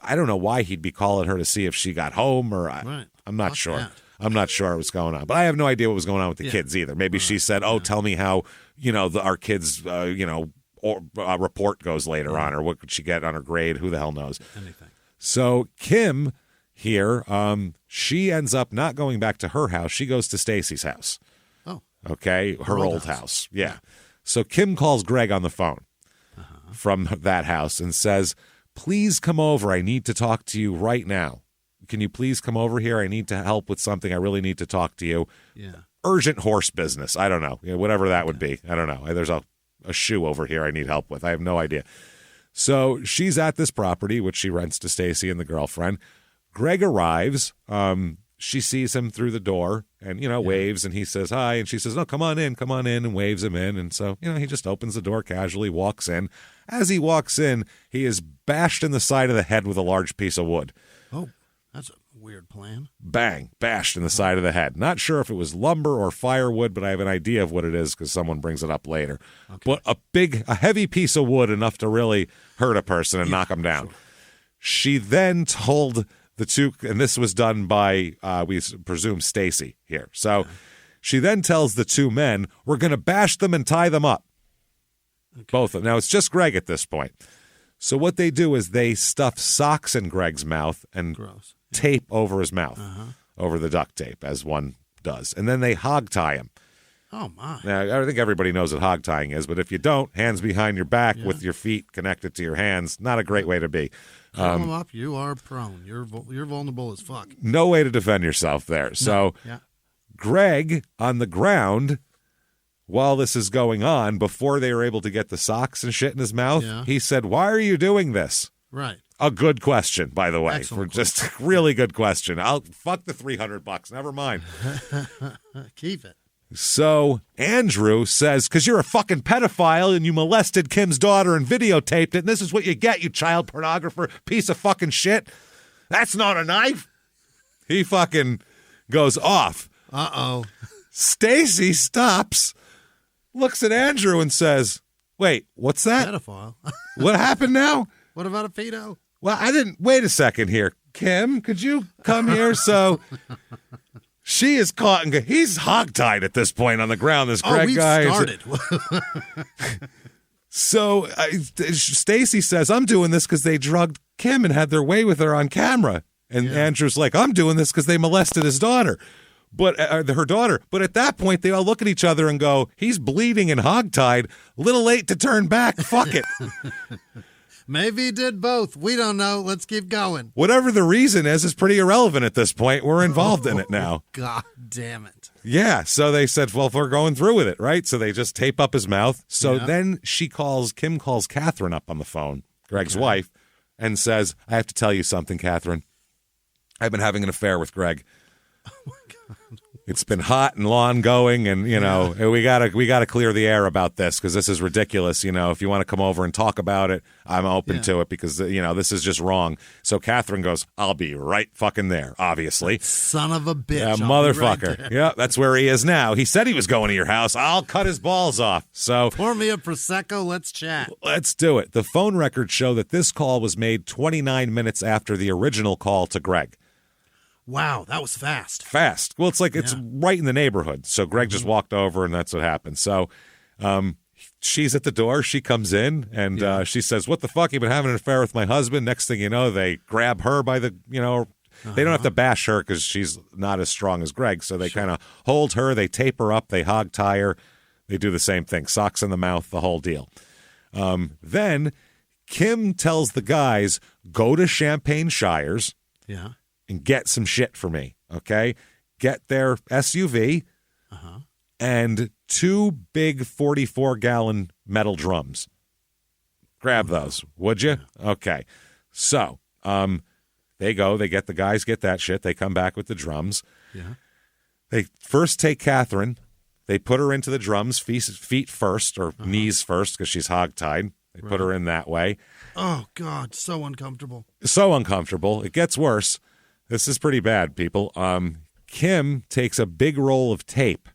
Speaker 1: I don't know why he'd be calling her to see if she got home, or I'm not sure.
Speaker 2: That.
Speaker 1: I'm not sure what's going on, but I have no idea what was going on with the kids either. Maybe she said, "Oh, tell me how our kids report goes later on, or what could she get on her grade? Who the hell knows?"
Speaker 2: Anything.
Speaker 1: So Kim here, she ends up not going back to her house. She goes to Stacy's house.
Speaker 2: Oh,
Speaker 1: okay, her old house. Yeah. So Kim calls Greg on the phone from that house and says, "Please come over. I need to talk to you right now. Can you please come over here? I need to help with something. I really need to talk to you."
Speaker 2: Yeah.
Speaker 1: Urgent horse business. I don't know. Whatever that would be. I don't know. There's a shoe over here I need help with. I have no idea. So she's at this property, which she rents to Stacy and the girlfriend. Greg arrives. She sees him through the door and, waves, and he says hi. And she says, "No, come on in, and waves him in. And so, he just opens the door casually, walks in. As he walks in, he is bashed in the side of the head with a large piece of wood.
Speaker 2: Oh, that's Weird plan.
Speaker 1: Bang, bashed in the side of the head. Not sure if it was lumber or firewood, but I have an idea of what it is because someone brings it up later. Okay. But a heavy piece of wood enough to really hurt a person and knock them down. Sure. She then told the two, and this was done by, we presume, Stacy here. So she then tells the two men, we're going to bash them and tie them up. Okay. Both of them. Now, it's just Greg at this point. So what they do is they stuff socks in Greg's mouth and tape over his mouth, over the duct tape, as one does. And then they hog tie him.
Speaker 2: Oh, my.
Speaker 1: Now, I think everybody knows what hog tying is, but if you don't, hands behind your back with your feet connected to your hands, not a great way to be.
Speaker 2: Pull them up, you are prone. You're vulnerable as fuck.
Speaker 1: No way to defend yourself there. So Greg, on the ground, while this is going on, before they were able to get the socks and shit in his mouth, he said, why are you doing this?
Speaker 2: Right.
Speaker 1: A good question, by the way.
Speaker 2: Excellent
Speaker 1: just a really good question. I'll fuck the $300. Never mind.
Speaker 2: Keep it.
Speaker 1: So Andrew says, because you're a fucking pedophile and you molested Kim's daughter and videotaped it, and this is what you get, you child pornographer, piece of fucking shit. That's not a knife. He fucking goes off.
Speaker 2: Uh-oh.
Speaker 1: Stacy stops, looks at Andrew and says, wait, what's that?
Speaker 2: Pedophile.
Speaker 1: What happened now?
Speaker 2: What about a pedo?
Speaker 1: Well, I didn't. Wait a second here. Kim, could you come here? So she is caught and he's hogtied at this point on the ground. This Greg guy.
Speaker 2: Started.
Speaker 1: So Stacy says, I'm doing this because they drugged Kim and had their way with her on camera. And Andrew's like, I'm doing this because they molested his daughter. But her daughter. But at that point, they all look at each other and go, he's bleeding and hogtied. Little late to turn back. Fuck it.
Speaker 2: Maybe he did both. We don't know. Let's keep going.
Speaker 1: Whatever the reason is pretty irrelevant at this point. We're involved in it now.
Speaker 2: God damn it.
Speaker 1: Yeah. So they said, well, we're going through with it, right? So they just tape up his mouth. So then Kim calls Catherine up on the phone, Greg's wife, and says, I have to tell you something, Catherine. I've been having an affair with Greg.
Speaker 2: Oh, my God.
Speaker 1: It's been hot and long going, and, you know, we gotta clear the air about this because this is ridiculous. You know, if you want to come over and talk about it, I'm open to it because, you know, this is just wrong. So Catherine goes, I'll be right fucking there, obviously.
Speaker 2: Son of a bitch.
Speaker 1: Yeah, motherfucker. Right, yeah, that's where he is now. He said he was going to your house. I'll cut his balls off. So
Speaker 2: pour me a Prosecco. Let's chat.
Speaker 1: Let's do it. The phone records show that this call was made 29 minutes after the original call to Greg.
Speaker 2: Wow, that was fast.
Speaker 1: Fast. Well, it's like it's right in the neighborhood. So Greg just walked over, and that's what happened. So she's at the door. She comes in, and she says, what the fuck? You've been having an affair with my husband. Next thing you know, they grab her by the, you know, they don't have to bash her because she's not as strong as Greg. So they kind of hold her. They tape her up. They hog tie her. They do the same thing. Socks in the mouth, the whole deal. Then Kim tells the guys, go to Champagne Shires.
Speaker 2: Yeah.
Speaker 1: And get some shit for me, okay? Get their SUV and 2 big 44-gallon metal drums. Grab those, would you? Okay. So they go. They get the guys get that shit. They come back with the drums.
Speaker 2: Yeah.
Speaker 1: They first take Catherine. They put her into the drums, feet first or knees first because she's hogtied. They put her in that way.
Speaker 2: Oh, God, so uncomfortable.
Speaker 1: So uncomfortable. It gets worse. This is pretty bad, people. Kim takes a big roll of tape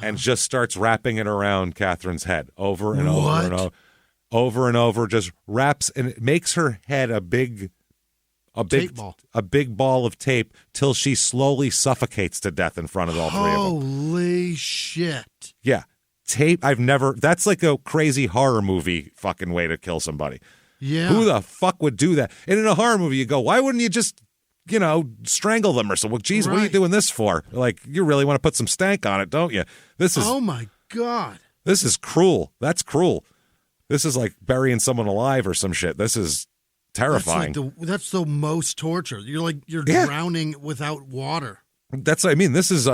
Speaker 1: and just starts wrapping it around Catherine's head over and over and over and over. Just wraps, and it makes her head a big ball of tape till she slowly suffocates to death in front of all three of them.
Speaker 2: Holy shit!
Speaker 1: Yeah, tape. That's like a crazy horror movie fucking way to kill somebody.
Speaker 2: Yeah,
Speaker 1: who the fuck would do that? And in a horror movie, you go, why wouldn't you just, you know, strangle them or something? Well, geez, what are you doing this for? Like, you really want to put some stank on it, don't you? This is.
Speaker 2: Oh my God.
Speaker 1: This is cruel. That's cruel. This is like burying someone alive or some shit. This is terrifying.
Speaker 2: That's the most torture. You're drowning without water.
Speaker 1: That's what I mean. This is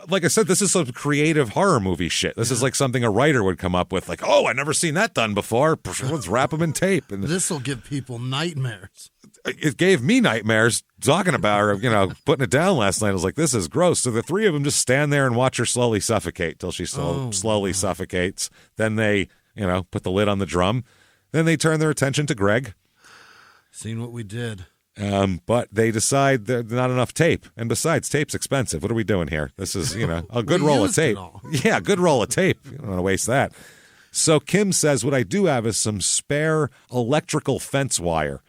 Speaker 1: like I said, this is some creative horror movie shit. This is like something a writer would come up with. Like, oh, I never seen that done before. Let's wrap them in tape. And
Speaker 2: this will give people nightmares.
Speaker 1: It gave me nightmares talking about her, you know, putting it down last night. I was like, this is gross. So the three of them just stand there and watch her slowly suffocate till she slowly suffocates. Then they, you know, put the lid on the drum. Then they turn their attention to Greg.
Speaker 2: Seen what we did.
Speaker 1: But they decide there's not enough tape. And besides, tape's expensive. What are we doing here? This is, a good roll of tape. Yeah, good roll of tape. You don't want to waste that. So Kim says, what I do have is some spare electrical fence wire.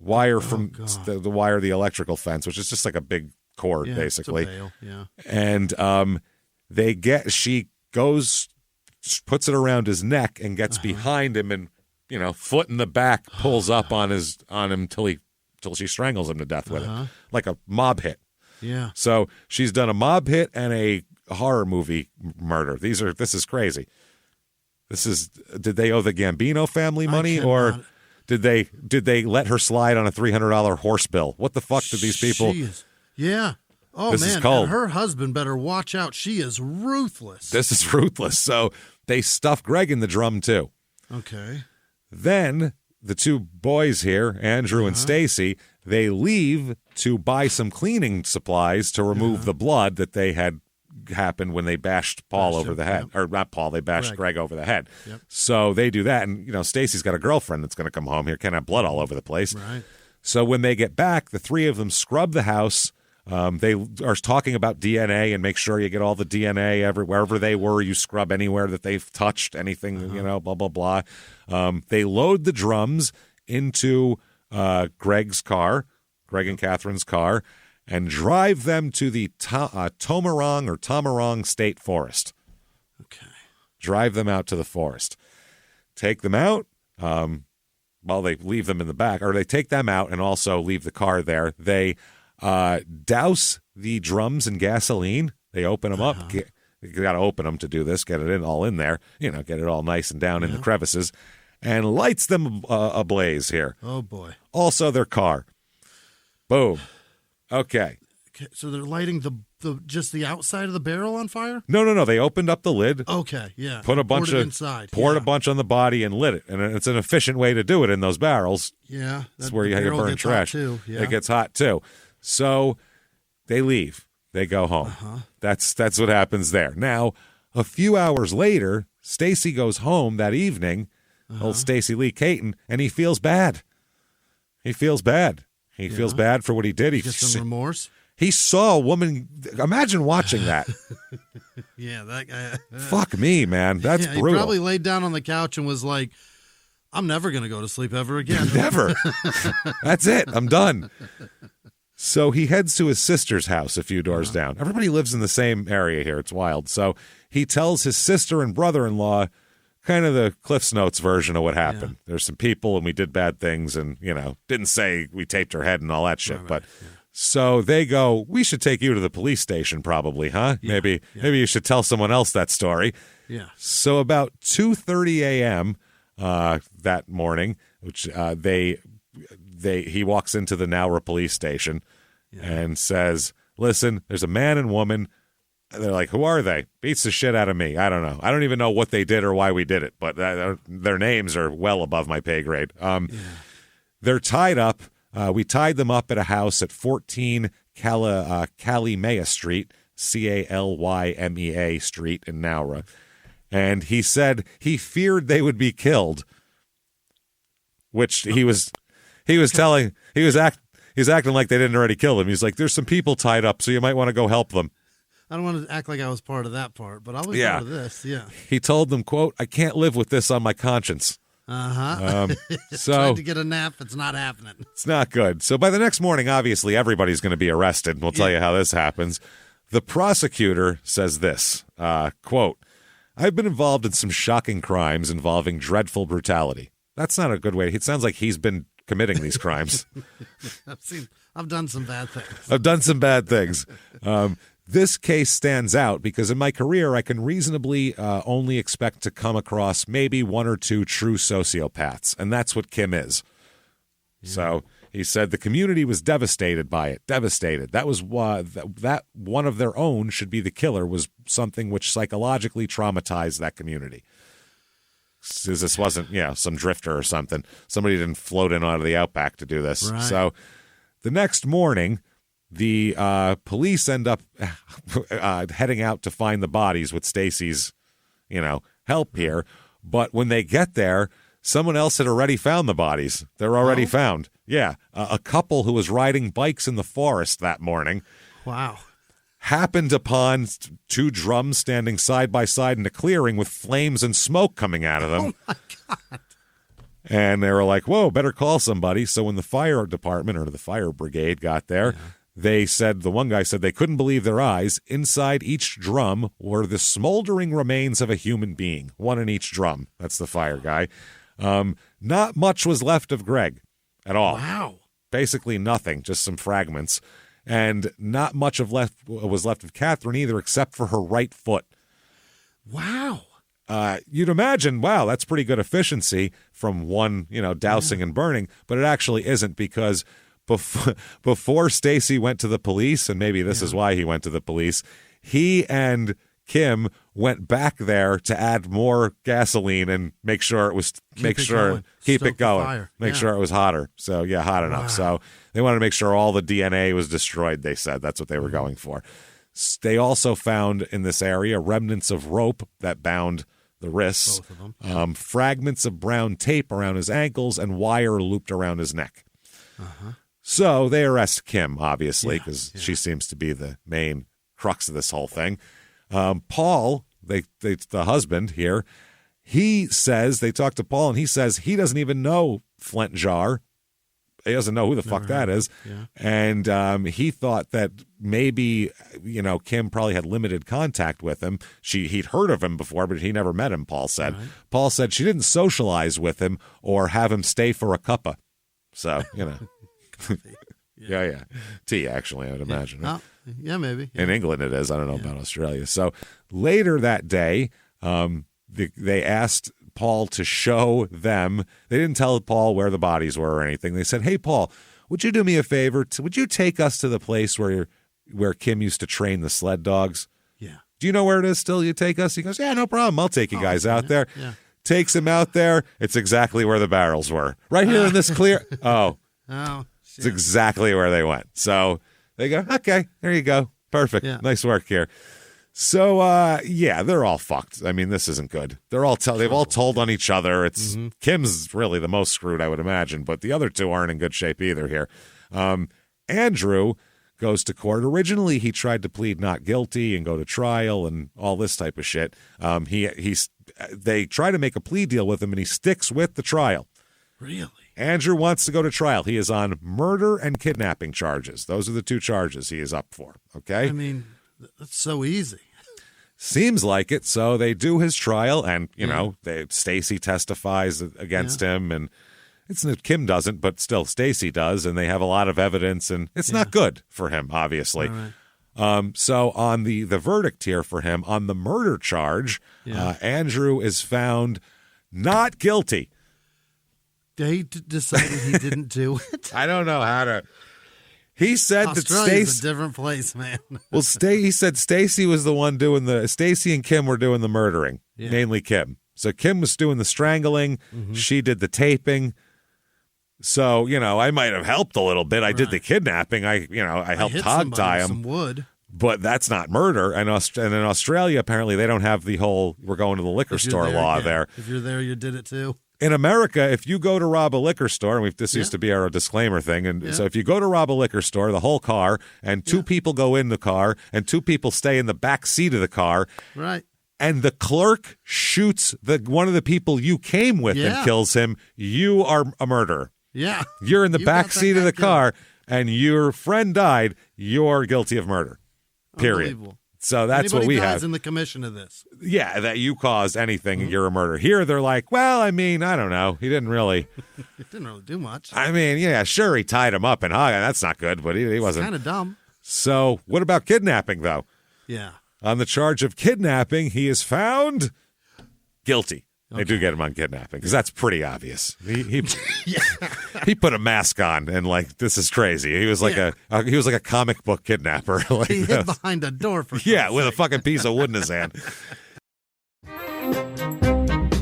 Speaker 1: From the wire of the electrical fence, which is just like a big cord, basically.
Speaker 2: It's a bale, yeah.
Speaker 1: And she goes, puts it around his neck and gets behind him and, foot in the back, pulls up on him till she strangles him to death with it, like a mob hit.
Speaker 2: Yeah.
Speaker 1: So she's done a mob hit and a horror movie murder. This is crazy. Did they owe the Gambino family money or did they let her slide on a $300 horse bill? What the fuck did these people?
Speaker 2: Yeah. Oh,
Speaker 1: this
Speaker 2: man.
Speaker 1: is cold.
Speaker 2: And her husband better watch out. She is ruthless.
Speaker 1: This is ruthless. So they stuff Greg in the drum too.
Speaker 2: Okay.
Speaker 1: Then the two boys here, Andrew and Stacy, they leave to buy some cleaning supplies to remove the blood that they had happened when they bashed Paul over the head. Yep. Or not Paul, they bashed Greg over the head.
Speaker 2: Yep.
Speaker 1: So they do that, and Stacy's got a girlfriend that's going to come home here, can't have blood all over the place.
Speaker 2: Right.
Speaker 1: So when they get back, the three of them scrub the house. They are talking about DNA and make sure you get all the DNA wherever they were. You scrub anywhere that they've touched, anything, blah, blah, blah. They load the drums into Greg's car, Greg and Catherine's car, and drive them to the Tomarong State Forest.
Speaker 2: Okay.
Speaker 1: Drive them out to the forest. Take them out. They leave them in the back, or they take them out and also leave the car there. They douse the drums in gasoline. They open them up. You got to open them to do this. Get it all in there. Get it all nice and down in the crevices, and lights them ablaze here.
Speaker 2: Oh boy!
Speaker 1: Also, their car. Boom. Okay.
Speaker 2: So they're lighting just the outside of the barrel on fire?
Speaker 1: No. They opened up the lid.
Speaker 2: Okay, yeah.
Speaker 1: Put a bunch
Speaker 2: inside.
Speaker 1: Poured a bunch on the body and lit it. And it's an efficient way to do it in those barrels.
Speaker 2: Yeah.
Speaker 1: That's where you burn trash.
Speaker 2: Too. Yeah.
Speaker 1: It gets hot too. So they leave. They go home. That's what happens there. Now, a few hours later, Stacy goes home that evening, old Stacy Lee Caton, and he feels bad. He feels bad for what he did. He
Speaker 2: gets some remorse.
Speaker 1: He saw a woman. Imagine watching that.
Speaker 2: Yeah, that guy.
Speaker 1: Fuck me, man. That's brutal.
Speaker 2: He probably laid down on the couch and was like, I'm never going to go to sleep ever again.
Speaker 1: Never. That's it. I'm done. So he heads to his sister's house a few doors down. Everybody lives in the same area here. It's wild. So he tells his sister and brother-in-law kind of the Cliff's Notes version of what happened. Yeah. There's some people and we did bad things and, didn't say we taped her head and all that shit. But so they go, we should take you to the police station probably, huh? Yeah. Maybe you should tell someone else that story.
Speaker 2: Yeah.
Speaker 1: So about 2:30 a.m. That morning, which he walks into the Nowra police station and says, listen, there's a man and woman. They're like, who are they? Beats the shit out of me. I don't know. I don't even know what they did or why we did it, but their names are well above my pay grade. They're tied up. We tied them up at a house at 14 Kalimea Street, Calymea Street in Nowra. And he said he feared they would be killed, which he was acting like they didn't already kill him. He's like, there's some people tied up, so you might want to go help them.
Speaker 2: I don't want to act like I was part of that part, but I was part of this, yeah.
Speaker 1: He told them, quote, I can't live with this on my conscience. So
Speaker 2: tried to get a nap, it's not happening.
Speaker 1: It's not good. So by the next morning, obviously, everybody's going to be arrested. We'll tell you how this happens. The prosecutor says this, quote, I've been involved in some shocking crimes involving dreadful brutality. That's not a good way. It sounds like he's been committing these crimes.
Speaker 2: I've done some bad things.
Speaker 1: This case stands out because in my career, I can reasonably only expect to come across maybe one or two true sociopaths, and that's what Kim is. Yeah. So he said the community was devastated by it. Devastated. That was why that one of their own should be the killer was something which psychologically traumatized that community. This wasn't, some drifter or something. Somebody didn't float in out of the outback to do this.
Speaker 2: Right.
Speaker 1: So the next morning, the police end up heading out to find the bodies with Stacy's, help here. But when they get there, someone else had already found the bodies. They're already found. Yeah. A couple who was riding bikes in the forest that morning.
Speaker 2: Wow.
Speaker 1: Happened upon 2 drums standing side by side in a clearing with flames and smoke coming out of them.
Speaker 2: Oh, my God.
Speaker 1: And they were like, whoa, better call somebody. So when the fire department or the fire brigade got there, they said, the one guy said they couldn't believe their eyes. Inside each drum were the smoldering remains of a human being, one in each drum. That's the fire guy. Not much was left of Greg at all.
Speaker 2: Wow.
Speaker 1: Basically nothing, just some fragments. And not much was left of Catherine either, except for her right foot.
Speaker 2: Wow.
Speaker 1: You'd imagine, wow, that's pretty good efficiency from one, dousing and burning, but it actually isn't, because before Stacy went to the police, and maybe this is why he went to the police, he and Kim went back there to add more gasoline and make sure it was keep it going, make sure it was hotter. So hot enough. So they wanted to make sure all the DNA was destroyed. They said that's what they were going for. They also found in this area remnants of rope that bound the wrists,
Speaker 2: both of them.
Speaker 1: Fragments of brown tape around his ankles, and wire looped around his neck. So they arrest Kim, obviously, because she seems to be the main crux of this whole thing. Paul, the husband here, he says, they talk to Paul, and he says he doesn't even know Flint Jar. He doesn't know who the fuck that is.
Speaker 2: Yeah.
Speaker 1: And he thought that maybe, Kim probably had limited contact with him. He'd heard of him before, but he never met him, Paul said.
Speaker 2: Right.
Speaker 1: Paul said she didn't socialize with him or have him stay for a cuppa. So, Yeah. Tea, actually, I would imagine.
Speaker 2: Oh, yeah, maybe. Yeah.
Speaker 1: In England it is. I don't know about Australia. So later that day, they asked Paul to show them. They didn't tell Paul where the bodies were or anything. They said, hey, Paul, would you do me a favor? Would you take us to the place where Kim used to train the sled dogs?
Speaker 2: Yeah.
Speaker 1: Do you know where it is still? You take us? He goes, yeah, no problem. I'll take you guys out there.
Speaker 2: Yeah.
Speaker 1: Takes him out there. It's exactly where the barrels were. Right here in this clear. Oh, it's exactly where they went. So they go, okay, there you go. Perfect. Yeah. Nice work here. So, they're all fucked. I mean, this isn't good. They've all told on each other. It's Kim's really the most screwed, I would imagine, but the other 2 aren't in good shape either here. Andrew goes to court. Originally, he tried to plead not guilty and go to trial and all this type of shit. They try to make a plea deal with him, and he sticks with the trial.
Speaker 2: Really?
Speaker 1: Andrew wants to go to trial. He is on murder and kidnapping charges. Those are the 2 charges he is up for. Okay?
Speaker 2: I mean, that's so easy.
Speaker 1: Seems like it. So they do his trial, and Stacy testifies against him, and Kim doesn't, but still Stacy does, and they have a lot of evidence, and it's not good for him, obviously. Right. So on the verdict here for him on the murder charge, Andrew is found not guilty.
Speaker 2: They decided he didn't do it.
Speaker 1: I don't know how to. He said
Speaker 2: Australia's a different place, man.
Speaker 1: Well, he said Stacy was the one Stacy and Kim were doing the murdering, mainly Kim. So Kim was doing the strangling. She did the taping. So, I might have helped a little bit. I did the kidnapping. I helped hog tie him.
Speaker 2: Some wood.
Speaker 1: But that's not murder. And in Australia, apparently, they don't have the whole we're going to the liquor store law there.
Speaker 2: If you're there, you did it too.
Speaker 1: In America, if you go to rob a liquor store, and this used to be our disclaimer thing, and so if you go to rob a liquor store, the whole car, and 2 people go in the car, and 2 people stay in the back seat of the car,
Speaker 2: right?
Speaker 1: And the clerk shoots one of the people you came with and kills him, you are a murderer.
Speaker 2: Yeah.
Speaker 1: You're in the back seat of the car, and your friend died, you're guilty of murder. Period. So that's what we have. Anybody dies
Speaker 2: in the commission of this.
Speaker 1: Yeah, that you caused anything, you're a murderer. Here, they're like, well, I mean, I don't know. He didn't really.
Speaker 2: He didn't really do much.
Speaker 1: I mean, yeah, sure, he tied him up and hung. That's not good, but he wasn't.
Speaker 2: Kind of dumb.
Speaker 1: So what about kidnapping, though?
Speaker 2: Yeah. On
Speaker 1: the charge of kidnapping, he is found guilty. They do get him on kidnapping because that's pretty obvious. He put a mask on and this is crazy. He was like a comic book kidnapper.
Speaker 2: He hid behind a door for
Speaker 1: with a fucking piece of wood in his hand.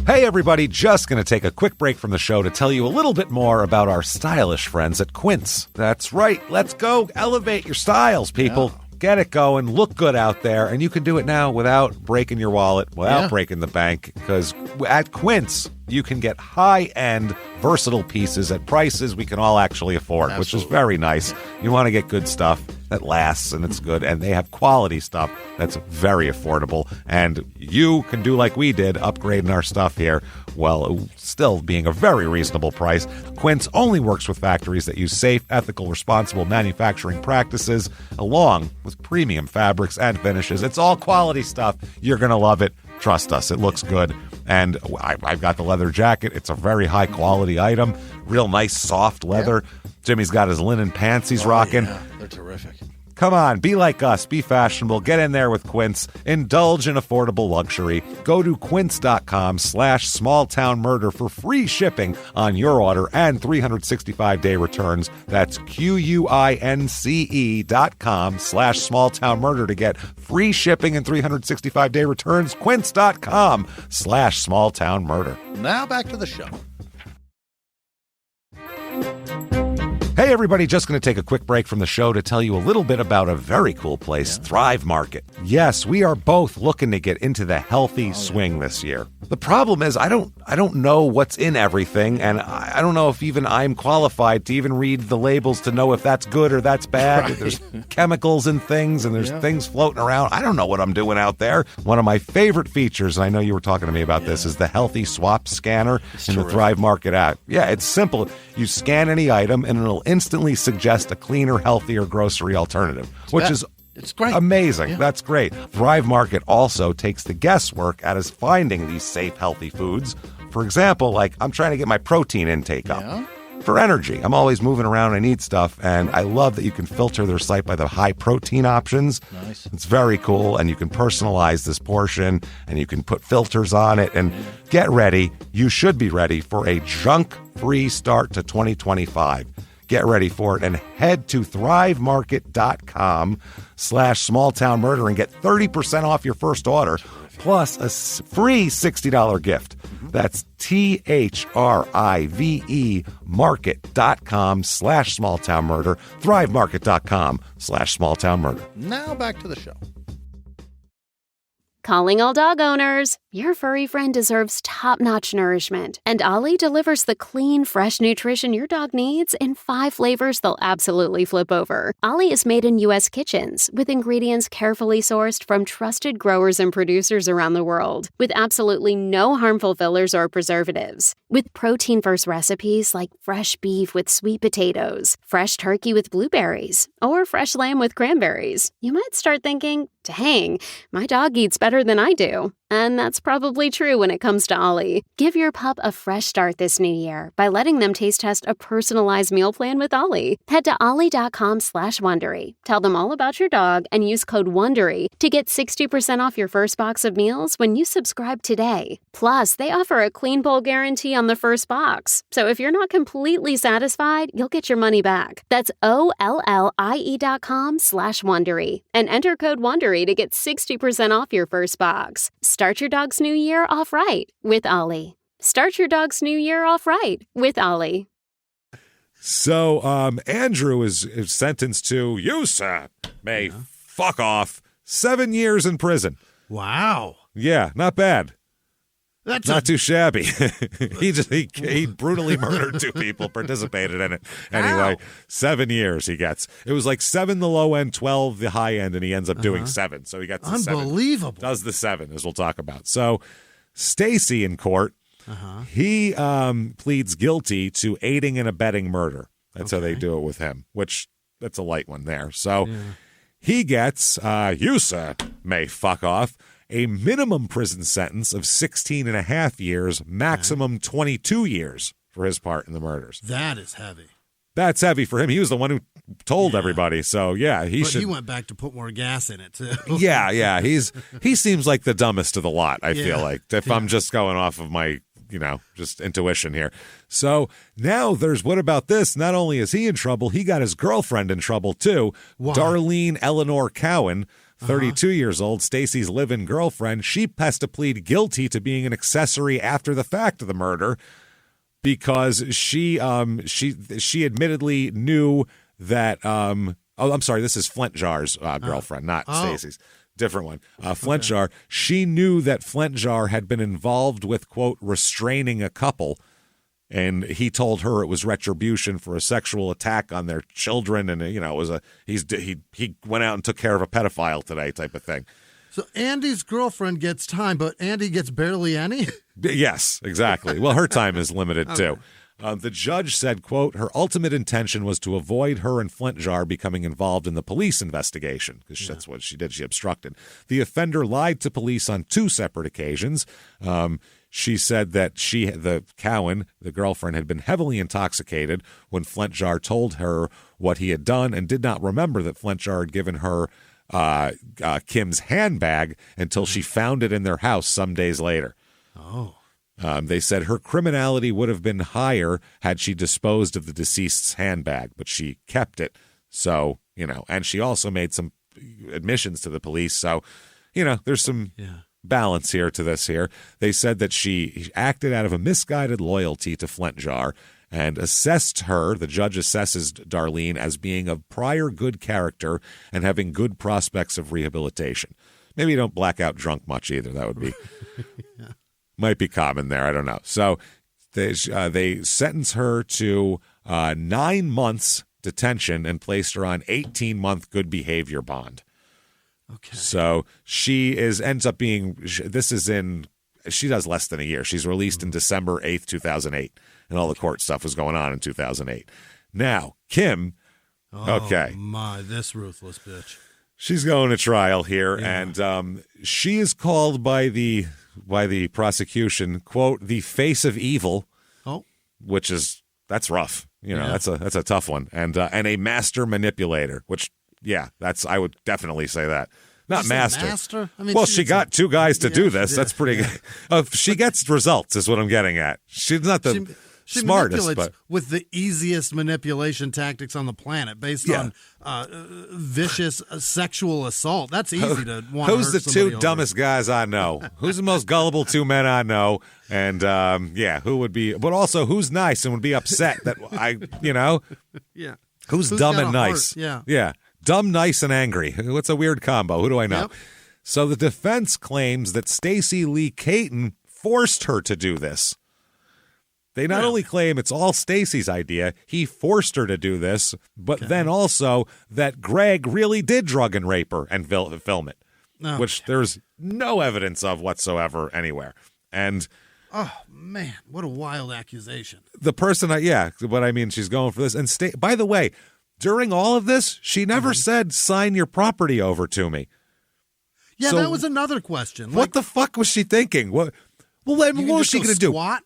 Speaker 1: Hey everybody, just going to take a quick break from the show to tell you a little bit more about our stylish friends at Quince. That's right, let's go elevate your styles, people. Get it going, look good out there, and you can do it now without breaking your wallet, without breaking the bank, because at Quince, you can get high-end, versatile pieces at prices we can all actually afford, which is very nice. You want to get good stuff that lasts and it's good, and they have quality stuff that's very affordable, and you can do like we did, upgrading our stuff here, while still being a very reasonable price. Quince only works with factories that use safe, ethical, responsible manufacturing practices, along with premium fabrics and finishes. It's all quality stuff. You're going to love it. Trust us, it looks good. And I've got the leather jacket. It's a very high-quality item. Real nice, soft leather. Yeah. Jimmie's got his linen pants he's rocking.
Speaker 4: Yeah, they're terrific.
Speaker 1: Come on, be like us. Be fashionable. Get in there with Quince. Indulge in affordable luxury. Go to quince.com/smalltownmurder for free shipping on your order and 365-day returns. That's QUINCE.com/smalltownmurder to get free shipping and 365-day returns. Quince.com/smalltownmurder.
Speaker 4: Now back to the show.
Speaker 1: Hey, everybody, just going to take a quick break from the show to tell you a little bit about a very cool place, Thrive Market. Yes, we are both looking to get into the healthy swing this year. The problem is I don't know what's in everything, and I don't know if even I'm qualified to even read the labels to know if that's good or that's bad. Right. There's chemicals and things, and there's things floating around. I don't know what I'm doing out there. One of my favorite features, and I know you were talking to me about this, is the Healthy Swap Scanner in the Thrive Market app. Yeah, it's simple. You scan any item, and it'll instantly suggest a cleaner, healthier grocery alternative, which is
Speaker 4: it's great.
Speaker 1: Amazing. Yeah. That's great. Thrive Market also takes the guesswork out of finding these safe, healthy foods. For example, like I'm trying to get my protein intake up for energy. I'm always moving around. I need stuff. And I love that you can filter their site by the high protein options.
Speaker 4: Nice.
Speaker 1: It's very cool. And you can personalize this portion and you can put filters on it. And get ready. You should be ready for a junk-free start to 2025. Get ready for it and head to thrivemarket.com/smalltownmurder and get 30% off your first order plus a free $60 gift. That's THRIVE market.com/smalltownmurder, thrivemarket.com/smalltownmurder.
Speaker 4: Now back to the show.
Speaker 5: Calling all dog owners. Your furry friend deserves top-notch nourishment, and Ollie delivers the clean, fresh nutrition your dog needs in 5 flavors they'll absolutely flip over. Ollie is made in U.S. kitchens with ingredients carefully sourced from trusted growers and producers around the world, with absolutely no harmful fillers or preservatives. With protein-first recipes like fresh beef with sweet potatoes, fresh turkey with blueberries, or fresh lamb with cranberries, you might start thinking, dang, my dog eats better than I do. And that's probably true when it comes to Ollie. Give your pup a fresh start this new year by letting them taste test a personalized meal plan with Ollie. Head to ollie.com/Wondery. Tell them all about your dog and use code WONDERY to get 60% off your first box of meals when you subscribe today. Plus, they offer a clean bowl guarantee on the first box. So if you're not completely satisfied, you'll get your money back. That's OLLIE.com/Wondery and enter code WONDERY to get 60% off your first box. Start your dog's new year off right with Ollie. Start your dog's new year off right with Ollie.
Speaker 1: So, Andrew is sentenced to, you, sir, may fuck off, 7 years in prison.
Speaker 2: Wow.
Speaker 1: Yeah, not bad.
Speaker 2: That's
Speaker 1: not too shabby. he brutally murdered 2 people, participated in it. Anyway, 7 years he gets. It was like 7 the low end, 12 the high end, and he ends up doing 7. So he gets the 7.
Speaker 2: Unbelievable.
Speaker 1: Does the 7, as we'll talk about. So Stacy in court, he pleads guilty to aiding and abetting murder. That's how they do it with him, which that's a light one there. So he gets, you, sir, may fuck off, a minimum prison sentence of 16 and a half years, maximum 22 years for his part in the murders.
Speaker 2: That is heavy.
Speaker 1: That's heavy for him. He was the one who told everybody. So, yeah, he
Speaker 2: went back to put more gas in it, too.
Speaker 1: Yeah. He seems like the dumbest of the lot, I feel like, if I'm just going off of my, just intuition here. So now what about this? Not only is he in trouble, he got his girlfriend in trouble, too.
Speaker 2: Why?
Speaker 1: Darlene Eleanor Cowan, 32 years old, Stacy's live-in girlfriend. She has to plead guilty to being an accessory after the fact of the murder because she admittedly knew that Oh, I'm sorry. This is Flint Jar's girlfriend, not Stacy's. Different one. Flint Jar. She knew that Flint Jar had been involved with, quote, restraining a couple. And he told her it was retribution for a sexual attack on their children. And, it was he went out and took care of a pedophile today type of thing.
Speaker 2: So Andy's girlfriend gets time, but Andy gets barely any?
Speaker 1: Yes, exactly. Well, her time is limited, too. The judge said, quote, her ultimate intention was to avoid her and Flint Jar becoming involved in the police investigation, because that's what she did. She obstructed. The offender lied to police on 2 separate occasions. She said that the Cowan, the girlfriend, had been heavily intoxicated when Flint Jar told her what he had done and did not remember that Flint Jar had given her Kim's handbag until she found it in their house some days later.
Speaker 2: Oh.
Speaker 1: They said her criminality would have been higher had she disposed of the deceased's handbag, but she kept it. So, and she also made some admissions to the police. So, there's some balance here to this here. They said that she acted out of a misguided loyalty to Flint Jar and assessed her, the judge assesses Darlene, as being of prior good character and having good prospects of rehabilitation. Maybe you don't black out drunk much either. That would be... Might be common there. I don't know. So they sentenced her to 9 months detention and placed her on 18-month good behavior bond.
Speaker 2: Okay.
Speaker 1: So she ends up being, she does less than a year. She's released in December 8th, 2008. And all the court stuff was going on in 2008. Now, Kim, okay.
Speaker 2: Oh, my, this ruthless bitch.
Speaker 1: She's going to trial here, and she is called by the prosecution, quote, the face of evil, which is, that's rough. That's a tough one. And a master manipulator, which, I would definitely say that. Not master. I mean, well, she got 2 guys to do this. That's pretty good. She gets results is what I'm getting at. She's not the
Speaker 2: she
Speaker 1: smartest,
Speaker 2: manipulates
Speaker 1: but
Speaker 2: with the easiest manipulation tactics on the planet based on vicious sexual assault. That's easy to want.
Speaker 1: Who's
Speaker 2: to
Speaker 1: the 2 dumbest guys I know? Who's the most gullible 2 men I know? And who would be? But also, who's nice and would be upset that who's dumb and nice?
Speaker 2: Yeah.
Speaker 1: Dumb, nice, and angry. What's a weird combo? Who do I know?
Speaker 2: Yep.
Speaker 1: So the defense claims that Stacey Lee Caton forced her to do this. They not only claim it's all Stacey's idea, he forced her to do this, but then also that Greg really did drug and rape her and film it, which there's no evidence of whatsoever anywhere. And
Speaker 2: oh, man, what a wild accusation.
Speaker 1: The person, but I mean, she's going for this. And by the way, during all of this, she never said, sign your property over to me.
Speaker 2: Yeah, that was another question.
Speaker 1: What the fuck was she thinking? What was she going to do?
Speaker 2: Squat?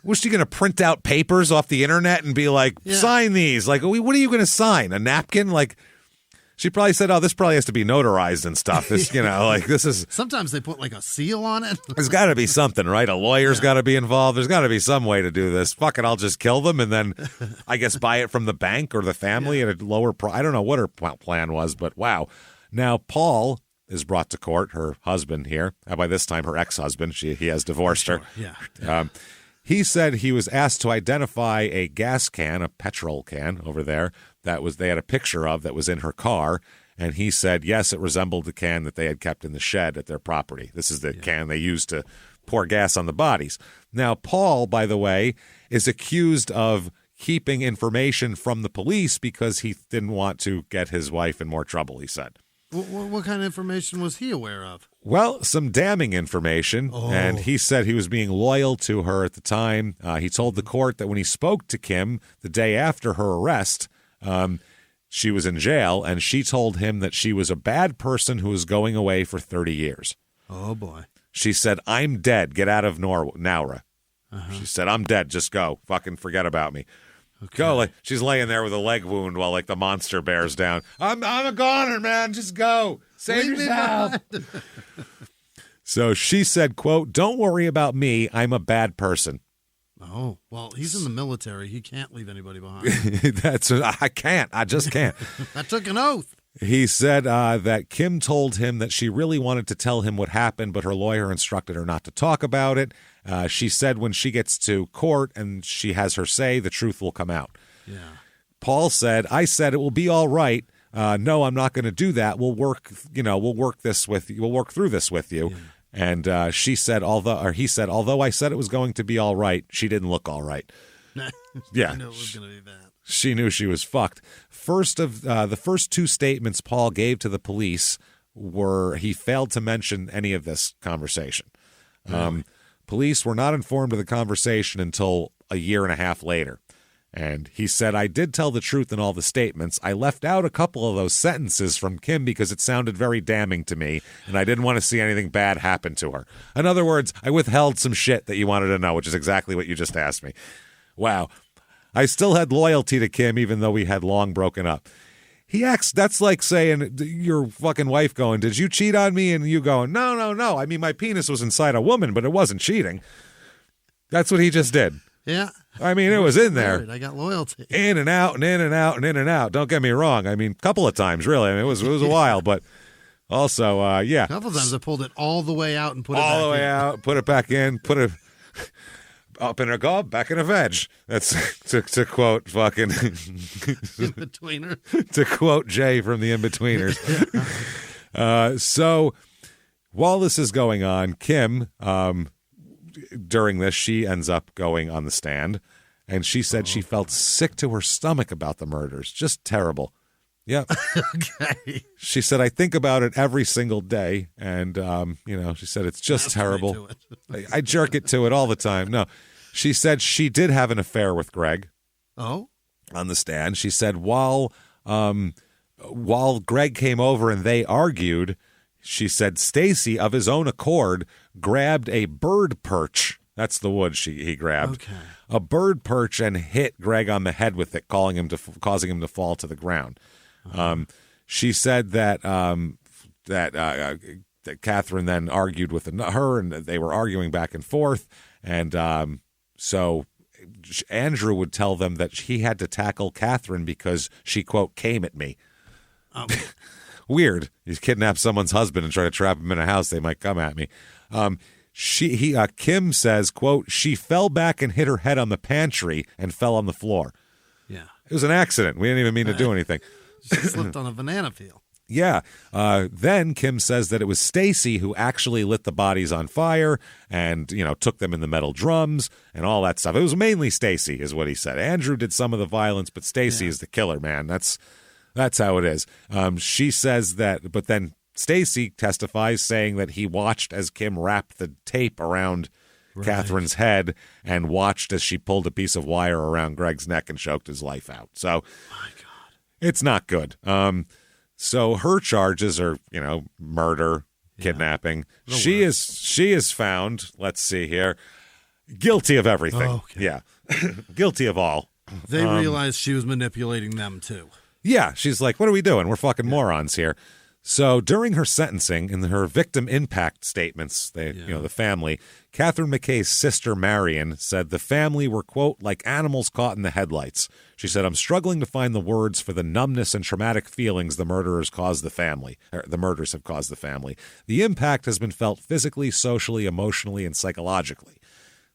Speaker 1: Was she going to print out papers off the internet and be like, sign these? Like, what are you going to sign? A napkin? Like, she probably said, this probably has to be notarized and stuff. This, this is...
Speaker 2: Sometimes they put, like, a seal on it.
Speaker 1: There's got to be something, right? A lawyer's got to be involved. There's got to be some way to do this. Fuck it, I'll just kill them and then, I guess, buy it from the bank or the family at a lower price. I don't know what her plan was, but wow. Now, Paul is brought to court, her husband here. By this time, her ex-husband. He has divorced her.
Speaker 2: Yeah.
Speaker 1: He said he was asked to identify a gas can, a petrol can over there, they had a picture of that was in her car. And he said, yes, it resembled the can that they had kept in the shed at their property. This is the can they used to pour gas on the bodies. Now, Paul, by the way, is accused of keeping information from the police because he didn't want to get his wife in more trouble, he said.
Speaker 2: What kind of information was he aware of?
Speaker 1: Well, some damning information, and he said he was being loyal to her at the time. He told the court that when he spoke to Kim the day after her arrest, she was in jail, and she told him that she was a bad person who was going away for 30 years.
Speaker 2: Oh, boy.
Speaker 1: She said, I'm dead. Get out of Nowra. She said, I'm dead. Just go. Fucking forget about me. Okay. Go. She's laying there with a leg wound while the monster bears down. I'm a goner, man. Just go. Save yourself. So she said, quote, don't worry about me. I'm a bad person.
Speaker 2: Oh, well, he's in the military. He can't leave anybody behind.
Speaker 1: I can't. I just can't.
Speaker 2: I took an oath.
Speaker 1: He said that Kim told him that she really wanted to tell him what happened, but her lawyer instructed her not to talk about it. She said when she gets to court and she has her say, the truth will come out.
Speaker 2: Yeah.
Speaker 1: Paul said, I said it will be all right. no, I'm not going to do that. We'll work through this with you.
Speaker 2: Yeah.
Speaker 1: And he said, although I said it was going to be all right, she didn't look all right. Yeah.
Speaker 2: I knew it was going to be bad.
Speaker 1: She knew she was fucked. The first two statements Paul gave to the police were he failed to mention any of this conversation.
Speaker 2: Really?
Speaker 1: Police were not informed of the conversation until a year and a half later. And he said, I did tell the truth in all the statements. I left out a couple of those sentences from Kim because it sounded very damning to me, and I didn't want to see anything bad happen to her. In other words, I withheld some shit that you wanted to know, which is exactly what you just asked me. Wow. I still had loyalty to Kim, even though we had long broken up. He acts, that's like saying your fucking wife going, did you cheat on me? And you going, no. I mean, my penis was inside a woman, but it wasn't cheating. That's what he just did.
Speaker 2: Yeah.
Speaker 1: I mean, it was in there.
Speaker 2: I got loyalty.
Speaker 1: In and out and in and out and in and out. Don't get me wrong. I mean, a couple of times, really. I mean, it was a while, but also, yeah.
Speaker 2: A couple of times I pulled it all the way out and put it back in.
Speaker 1: All the way out, put it back in, put it up in a gob, back in a veg. That's to quote fucking
Speaker 2: In-betweener.
Speaker 1: to quote Jay from the In-Betweeners. So while this is going on, Kim, during this, she ends up going on the stand, and she said she felt sick to her stomach about the murders. Just terrible. Yeah.
Speaker 2: Okay.
Speaker 1: She said, I think about it every single day, and, she said, it's just terrible. I jerk it to it all the time. No. She said she did have an affair with Greg.
Speaker 2: Oh?
Speaker 1: On the stand. She said while Greg came over and they argued, she said Stacy, of his own accord, grabbed a bird perch. That's the wood he grabbed.
Speaker 2: Okay.
Speaker 1: A bird perch and hit Greg on the head with it, causing him to fall to the ground. She said that Catherine then argued with her, and they were arguing back and forth, and so Andrew would tell them that he had to tackle Catherine because she, quote, came at me. Weird. You kidnap someone's husband and try to trap him in a house, they might come at me. Kim says, quote, she fell back and hit her head on the pantry and fell on the floor.
Speaker 2: Yeah.
Speaker 1: It was an accident. We didn't even mean to do anything.
Speaker 2: She slipped on a banana peel.
Speaker 1: Yeah. Then Kim says that it was Stacy who actually lit the bodies on fire and, took them in the metal drums and all that stuff. It was mainly Stacy is what he said. Andrew did some of the violence, but Stacy is the killer, man. That's how it is. She says that, but then Stacy testifies saying that he watched as Kim wrapped the tape around Catherine's head and watched as she pulled a piece of wire around Greg's neck and choked his life out. So
Speaker 2: My God.
Speaker 1: It's not good. So her charges are, murder, kidnapping. She is found, let's see here, guilty of everything.
Speaker 2: Oh, okay.
Speaker 1: Yeah. Guilty of all.
Speaker 2: They realized she was manipulating them, too.
Speaker 1: Yeah. She's like, what are we doing? We're fucking morons here. So during her sentencing, in her victim impact statements, the family, Catherine McKay's sister, Marion, said the family were, quote, like animals caught in the headlights. She said, I'm struggling to find the words for the numbness and traumatic feelings the murders have caused the family. The impact has been felt physically, socially, emotionally, and psychologically.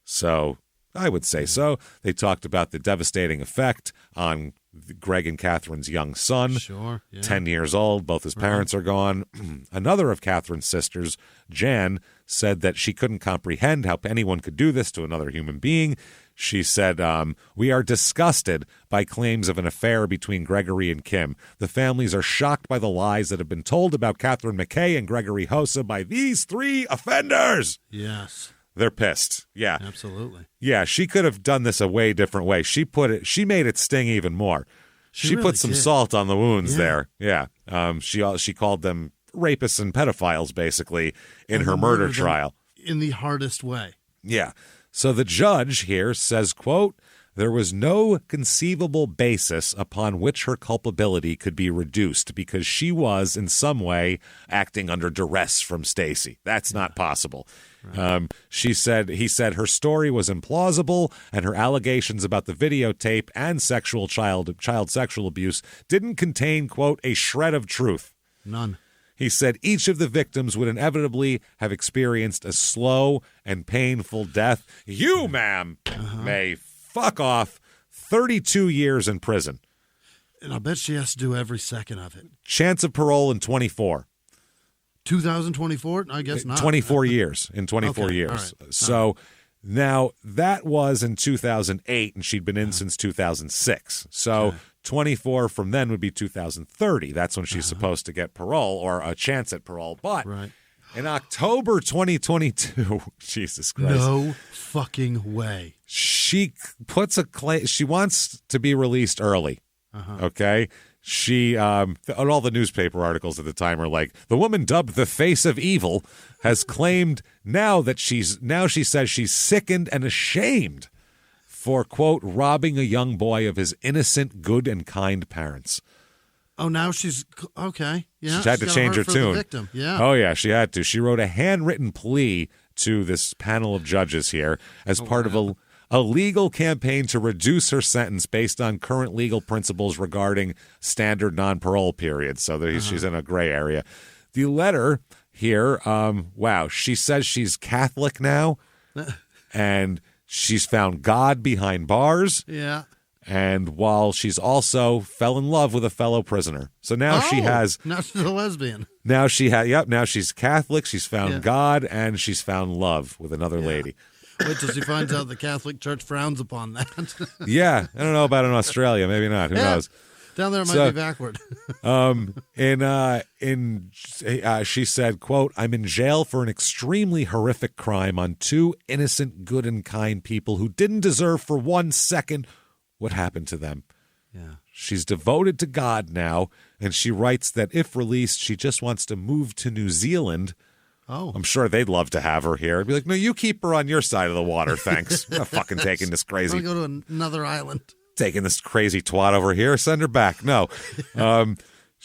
Speaker 1: So I would say so. They talked about the devastating effect on Greg and Catherine's young son,
Speaker 2: Sure, yeah.
Speaker 1: 10 years old. Both his parents are gone. Another of Catherine's sisters, Jan, said that she couldn't comprehend how anyone could do this to another human being. She said, we are disgusted by claims of an affair between Gregory and Kim. The families are shocked by the lies that have been told about Catherine McKay and Gregory Hossa by these three offenders.
Speaker 2: Yes.
Speaker 1: They're pissed. Yeah.
Speaker 2: Absolutely.
Speaker 1: Yeah, she could have done this a way different way. She made it sting even more. She
Speaker 2: really
Speaker 1: put some
Speaker 2: did.
Speaker 1: salt on the wounds there. Yeah. She called them rapists and pedophiles, basically, in her murder trial.
Speaker 2: In the hardest way.
Speaker 1: Yeah. So the judge here says, quote, there was no conceivable basis upon which her culpability could be reduced because she was in some way acting under duress from Stacy. That's not possible. Right. He said her story was implausible and her allegations about the videotape and child sexual abuse didn't contain, quote, a shred of truth.
Speaker 2: None.
Speaker 1: He said each of the victims would inevitably have experienced a slow and painful death. You, ma'am, may fuck off 32 years in prison.
Speaker 2: And I bet she has to do every second of it.
Speaker 1: Chance of parole in 24.
Speaker 2: 2024? I guess not.
Speaker 1: 24 years. In 24
Speaker 2: Okay,
Speaker 1: years.
Speaker 2: all right.
Speaker 1: So now that was in 2008, and she'd been in since 2006. So 24 from then would be 2030. That's when she's supposed to get parole or a chance at parole. But in October 2022, Jesus Christ.
Speaker 2: No fucking way.
Speaker 1: She puts a claim. She wants to be released early. Okay. She, all the newspaper articles at the time are like, the woman dubbed the face of evil has claimed now she says she's sickened and ashamed for, quote, robbing a young boy of his innocent, good and kind parents.
Speaker 2: Oh, now she's okay. Yeah.
Speaker 1: She had to change her
Speaker 2: for
Speaker 1: tune.
Speaker 2: The victim. Yeah.
Speaker 1: Oh, yeah, she had to. She wrote a handwritten plea to this panel of judges here as part of a legal campaign to reduce her sentence based on current legal principles regarding standard non-parole periods. So she's in a gray area. The letter here, she says she's Catholic now, and she's found God behind bars.
Speaker 2: Yeah.
Speaker 1: And while she's also fell in love with a fellow prisoner. So now now she's
Speaker 2: a lesbian.
Speaker 1: Now she's Catholic, she's found God, and she's found love with another lady.
Speaker 2: Wait till she finds out the Catholic Church frowns upon that.
Speaker 1: Yeah, I don't know about in Australia. Maybe not. Who knows?
Speaker 2: Down there it might be backward.
Speaker 1: She said, quote, I'm in jail for an extremely horrific crime on two innocent, good and kind people who didn't deserve for 1 second what happened to them.
Speaker 2: Yeah.
Speaker 1: She's devoted to God now, and she writes that if released, she just wants to move to New Zealand.
Speaker 2: Oh.
Speaker 1: I'm sure they'd love to have her here. I'd be like, no, you keep her on your side of the water, thanks. I'm not fucking taking this crazy.
Speaker 2: I'm going to go to another island.
Speaker 1: Taking this crazy twat over here. Send her back. No.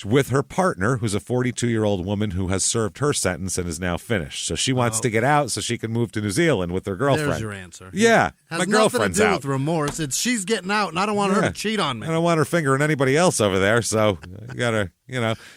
Speaker 1: With her partner, who's a 42-year-old woman who has served her sentence and is now finished. So she wants to get out so she can move to New Zealand with her girlfriend.
Speaker 2: There's your answer.
Speaker 1: Yeah.
Speaker 2: Has
Speaker 1: my
Speaker 2: nothing
Speaker 1: girlfriend's
Speaker 2: to do
Speaker 1: out.
Speaker 2: with remorse. It's she's getting out, and I don't want her to cheat on me.
Speaker 1: I don't want her fingering anybody else over there, so you gotta,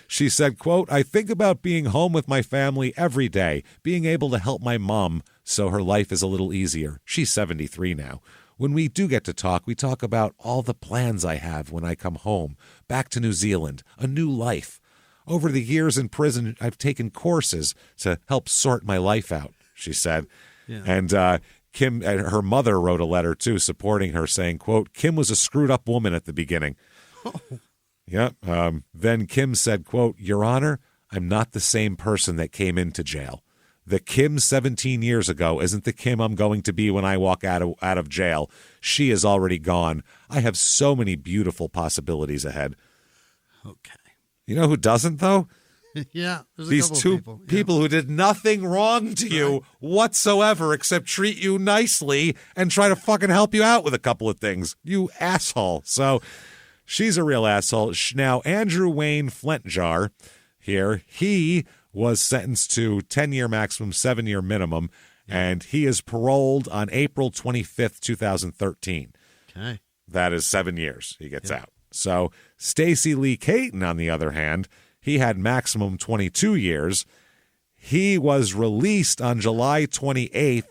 Speaker 1: She said, quote, I think about being home with my family every day, being able to help my mom so her life is a little easier. She's 73 now. When we do get to talk, we talk about all the plans I have when I come home, back to New Zealand, a new life. Over the years in prison, I've taken courses to help sort my life out, she said. Yeah. And Kim, her mother wrote a letter, too, supporting her, saying, quote, Kim was a screwed-up woman at the beginning. Yeah. Then Kim said, quote, Your Honor, I'm not the same person that came into jail. The Kim 17 years ago isn't the Kim I'm going to be when I walk out of jail. She is already gone. I have so many beautiful possibilities ahead.
Speaker 2: Okay.
Speaker 1: You know who doesn't, though?
Speaker 2: Yeah.
Speaker 1: These two people who did nothing wrong to you whatsoever except treat you nicely and try to fucking help you out with a couple of things. You asshole. So she's a real asshole. Now, Andrew Wayne Flintjar here, he was sentenced to 10-year maximum, 7-year minimum, and he is paroled on April 25th, 2013.
Speaker 2: Okay.
Speaker 1: That is 7 years he gets out. So Stacey Lee Caton, on the other hand, he had maximum 22 years. He was released on July 28th,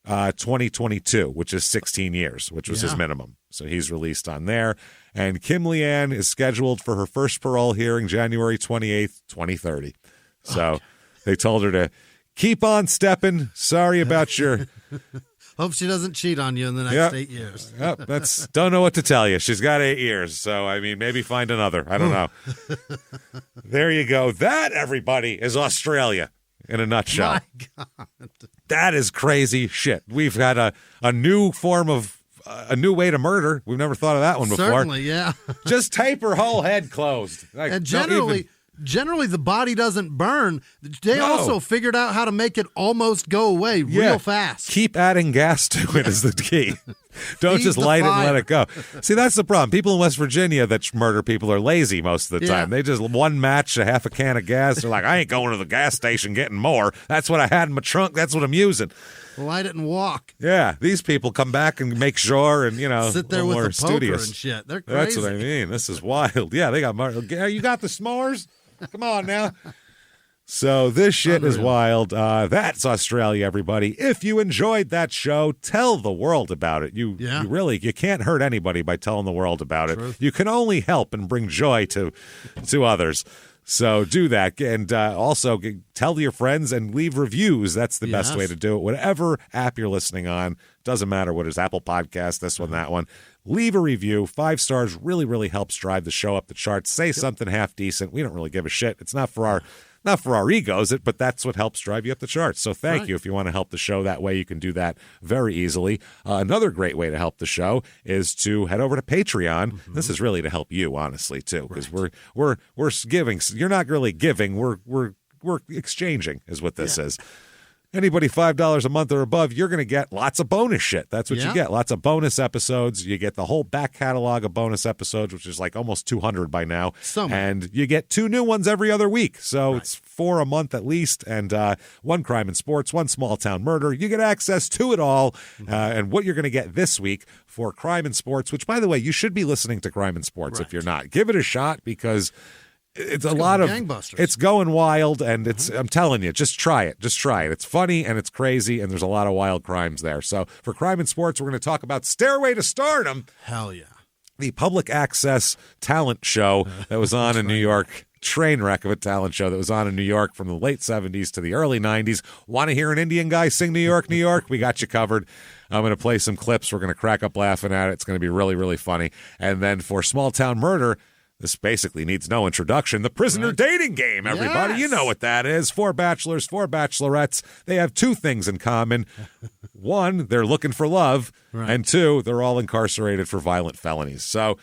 Speaker 1: 2022, which is 16 years, which was his minimum. So he's released on there. And Kim Leanne is scheduled for her first parole hearing January 28th, 2030. So they told her to keep on stepping. Sorry about your...
Speaker 2: Hope she doesn't cheat on you in the next 8 years.
Speaker 1: Yep, don't know what to tell you. She's got 8 years, so I mean, maybe find another. I don't know. There you go. That, everybody, is Australia in a nutshell.
Speaker 2: My God.
Speaker 1: That is crazy shit. We've had a new form of a new way to murder. We've never thought of that one before.
Speaker 2: Certainly, yeah.
Speaker 1: Just tape her whole head closed. Like,
Speaker 2: and generally the body doesn't burn. They also figured out how to make it almost go away real fast.
Speaker 1: Keep adding gas to it is the key. Don't just light it and let it go. See, that's the problem. People in West Virginia that murder people are lazy most of the time. They just one match, a half a can of gas. They're like, I ain't going to the gas station getting more. That's what I had in my trunk. That's what I'm using.
Speaker 2: Light it and walk.
Speaker 1: Yeah, these people come back and make sure and,
Speaker 2: sit there with the poker and shit. They're crazy.
Speaker 1: That's what I mean. This is wild. Yeah, they got murder. You got the s'mores? Come on now. So this shit is wild. That's Australia, everybody. If you enjoyed that show, tell the world about it. You can't hurt anybody by telling the world about it. You can only help and bring joy to others. So do that. And also tell your friends and leave reviews. That's the best way to do it. Whatever app you're listening on, doesn't matter what it is, Apple Podcast, this one, that one. Leave a review. 5 stars really, really helps drive the show up the charts. Say something half decent. We don't really give a shit. It's not for our egos, but that's what helps drive you up the charts. So thank you. If you want to help the show that way, you can do that very easily. Another great way to help the show is to head over to Patreon. This is really to help you, honestly, too, because we're giving. You're not really giving. We're exchanging is what this is. Anybody $5 a month or above, you're going to get lots of bonus shit. That's what you get. Lots of bonus episodes. You get the whole back catalog of bonus episodes, which is like almost 200 by now. And you get 2 new ones every other week. So it's 4 a month at least. And 1 crime and sports, 1 small town murder. You get access to it all. And what you're going to get this week for crime and sports, which, by the way, you should be listening to crime and sports if you're not. Give it a shot because it's a lot of gangbusters. It's going wild, and I'm telling you, just try it. It's funny and it's crazy, and there's a lot of wild crimes there. So for crime and sports, we're going to talk about Stairway to Stardom.
Speaker 2: Hell yeah.
Speaker 1: The public access talent show that was on in New York. Train wreck of a talent show that was on in New York from the late 70s to the early 90s. Want to hear an Indian guy sing New York, New York? We got you covered. I'm going to play some clips. We're going to crack up laughing at it. It's going to be really, really funny. And then for small town murder, this basically needs no introduction. The prisoner dating game, everybody. You know what that is. 4 bachelors, 4 bachelorettes. They have 2 things in common. 1, they're looking for love. And 2, they're all incarcerated for violent felonies. So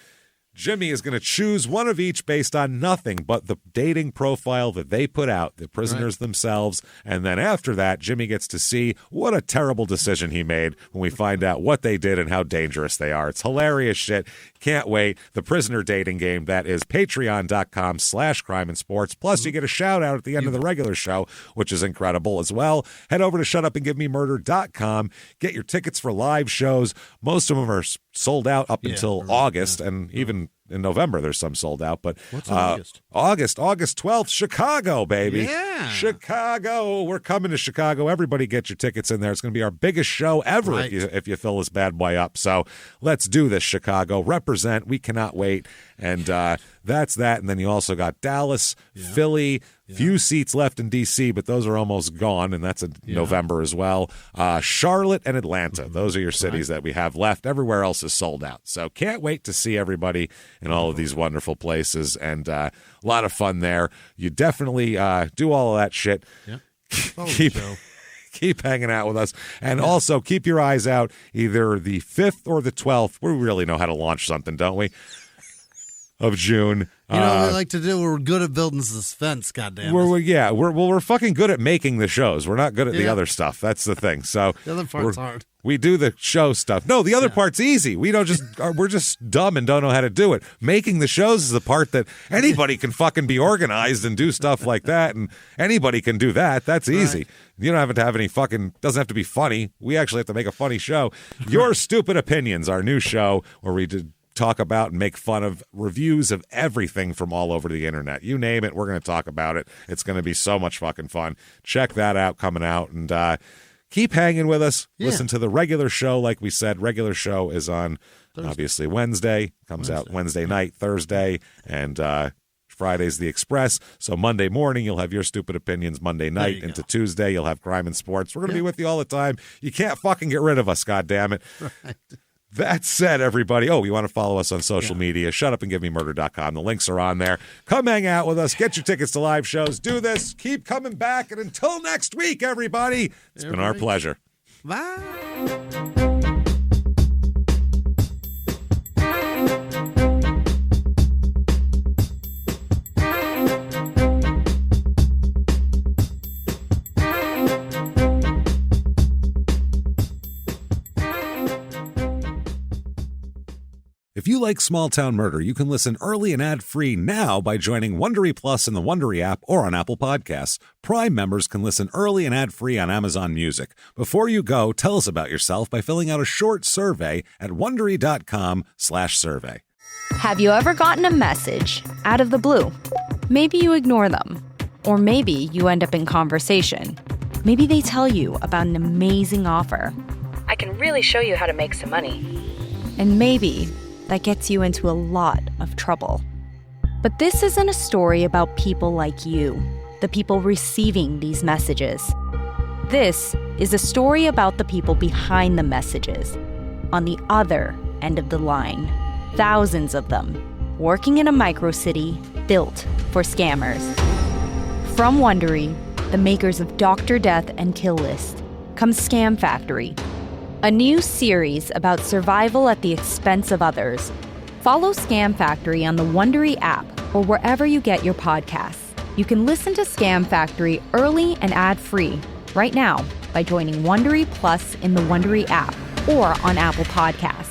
Speaker 1: Jimmie is going to choose one of each based on nothing but the dating profile that they put out, the prisoners themselves. And then after that, Jimmie gets to see what a terrible decision he made when we find out what they did and how dangerous they are. It's hilarious shit. Can't wait. The prisoner dating game. That is patreon.com/crime and sports. Plus, you get a shout out at the end of the regular show, which is incredible as well. Head over to shutupandgivememurder.com. Get your tickets for live shows. Most of them are sold out up until August, and even in November there's some sold out. But
Speaker 2: what's August?
Speaker 1: August 12th, Chicago, baby.
Speaker 2: Yeah.
Speaker 1: Chicago. We're coming to Chicago. Everybody get your tickets in there. It's going to be our biggest show ever if you fill this bad boy up. So let's do this, Chicago. Represent. We cannot wait. And that's that. And then you also got Dallas, Philly, few seats left in D.C., but those are almost gone, and that's in November as well. Charlotte and Atlanta. Those are your cities that we have left. Everywhere else is sold out. So can't wait to see everybody in all of these wonderful places, and a lot of fun there. You definitely do all of that shit. Keep hanging out with us. And also keep your eyes out either the 5th or the 12th. We really know how to launch something, don't we? Of June.
Speaker 2: You know what we like to do? We're good at building suspense, goddammit.
Speaker 1: We're fucking good at making the shows. We're not good at the other stuff. That's the thing. So
Speaker 2: the other part's hard.
Speaker 1: We do the show stuff. No, the other part's easy. We're just dumb and don't know how to do it. Making the shows is the part that anybody can fucking be organized and do stuff like that, and anybody can do that. That's easy. You don't have to have any fucking, doesn't have to be funny. We actually have to make a funny show. Your Stupid Opinions, our new show where we talk about and make fun of reviews of everything from all over the internet. You name it, we're going to talk about it. It's going to be so much fucking fun. Check that out coming out, and keep hanging with us. Listen to the regular show. Like we said, regular show is on obviously Wednesday. Comes out Wednesday night, Thursday, and Friday's the Express. So Monday morning, you'll have Your Stupid Opinions. Monday night into Tuesday, you'll have Crime and Sports. We're going to be with you all the time. You can't fucking get rid of us, goddammit. Right. That said, everybody, you want to follow us on social media, shutupandgivememurder.com. The links are on there. Come hang out with us. Get your tickets to live shows. Do this. Keep coming back. And until next week, everybody, it's been our pleasure.
Speaker 2: Bye.
Speaker 1: If you like Small Town Murder, you can listen early and ad-free now by joining Wondery Plus in the Wondery app or on Apple Podcasts. Prime members can listen early and ad-free on Amazon Music. Before you go, tell us about yourself by filling out a short survey at Wondery.com/survey.
Speaker 6: Have you ever gotten a message out of the blue? Maybe you ignore them. Or maybe you end up in conversation. Maybe they tell you about an amazing offer. I can really show you how to make some money. And maybe that gets you into a lot of trouble. But this isn't a story about people like you, the people receiving these messages. This is a story about the people behind the messages, on the other end of the line. Thousands of them, working in a microcity built for scammers. From Wondery, the makers of Dr. Death and Kill List, comes Scam Factory, a new series about survival at the expense of others. Follow Scam Factory on the Wondery app or wherever you get your podcasts. You can listen to Scam Factory early and ad-free right now by joining Wondery Plus in the Wondery app or on Apple Podcasts.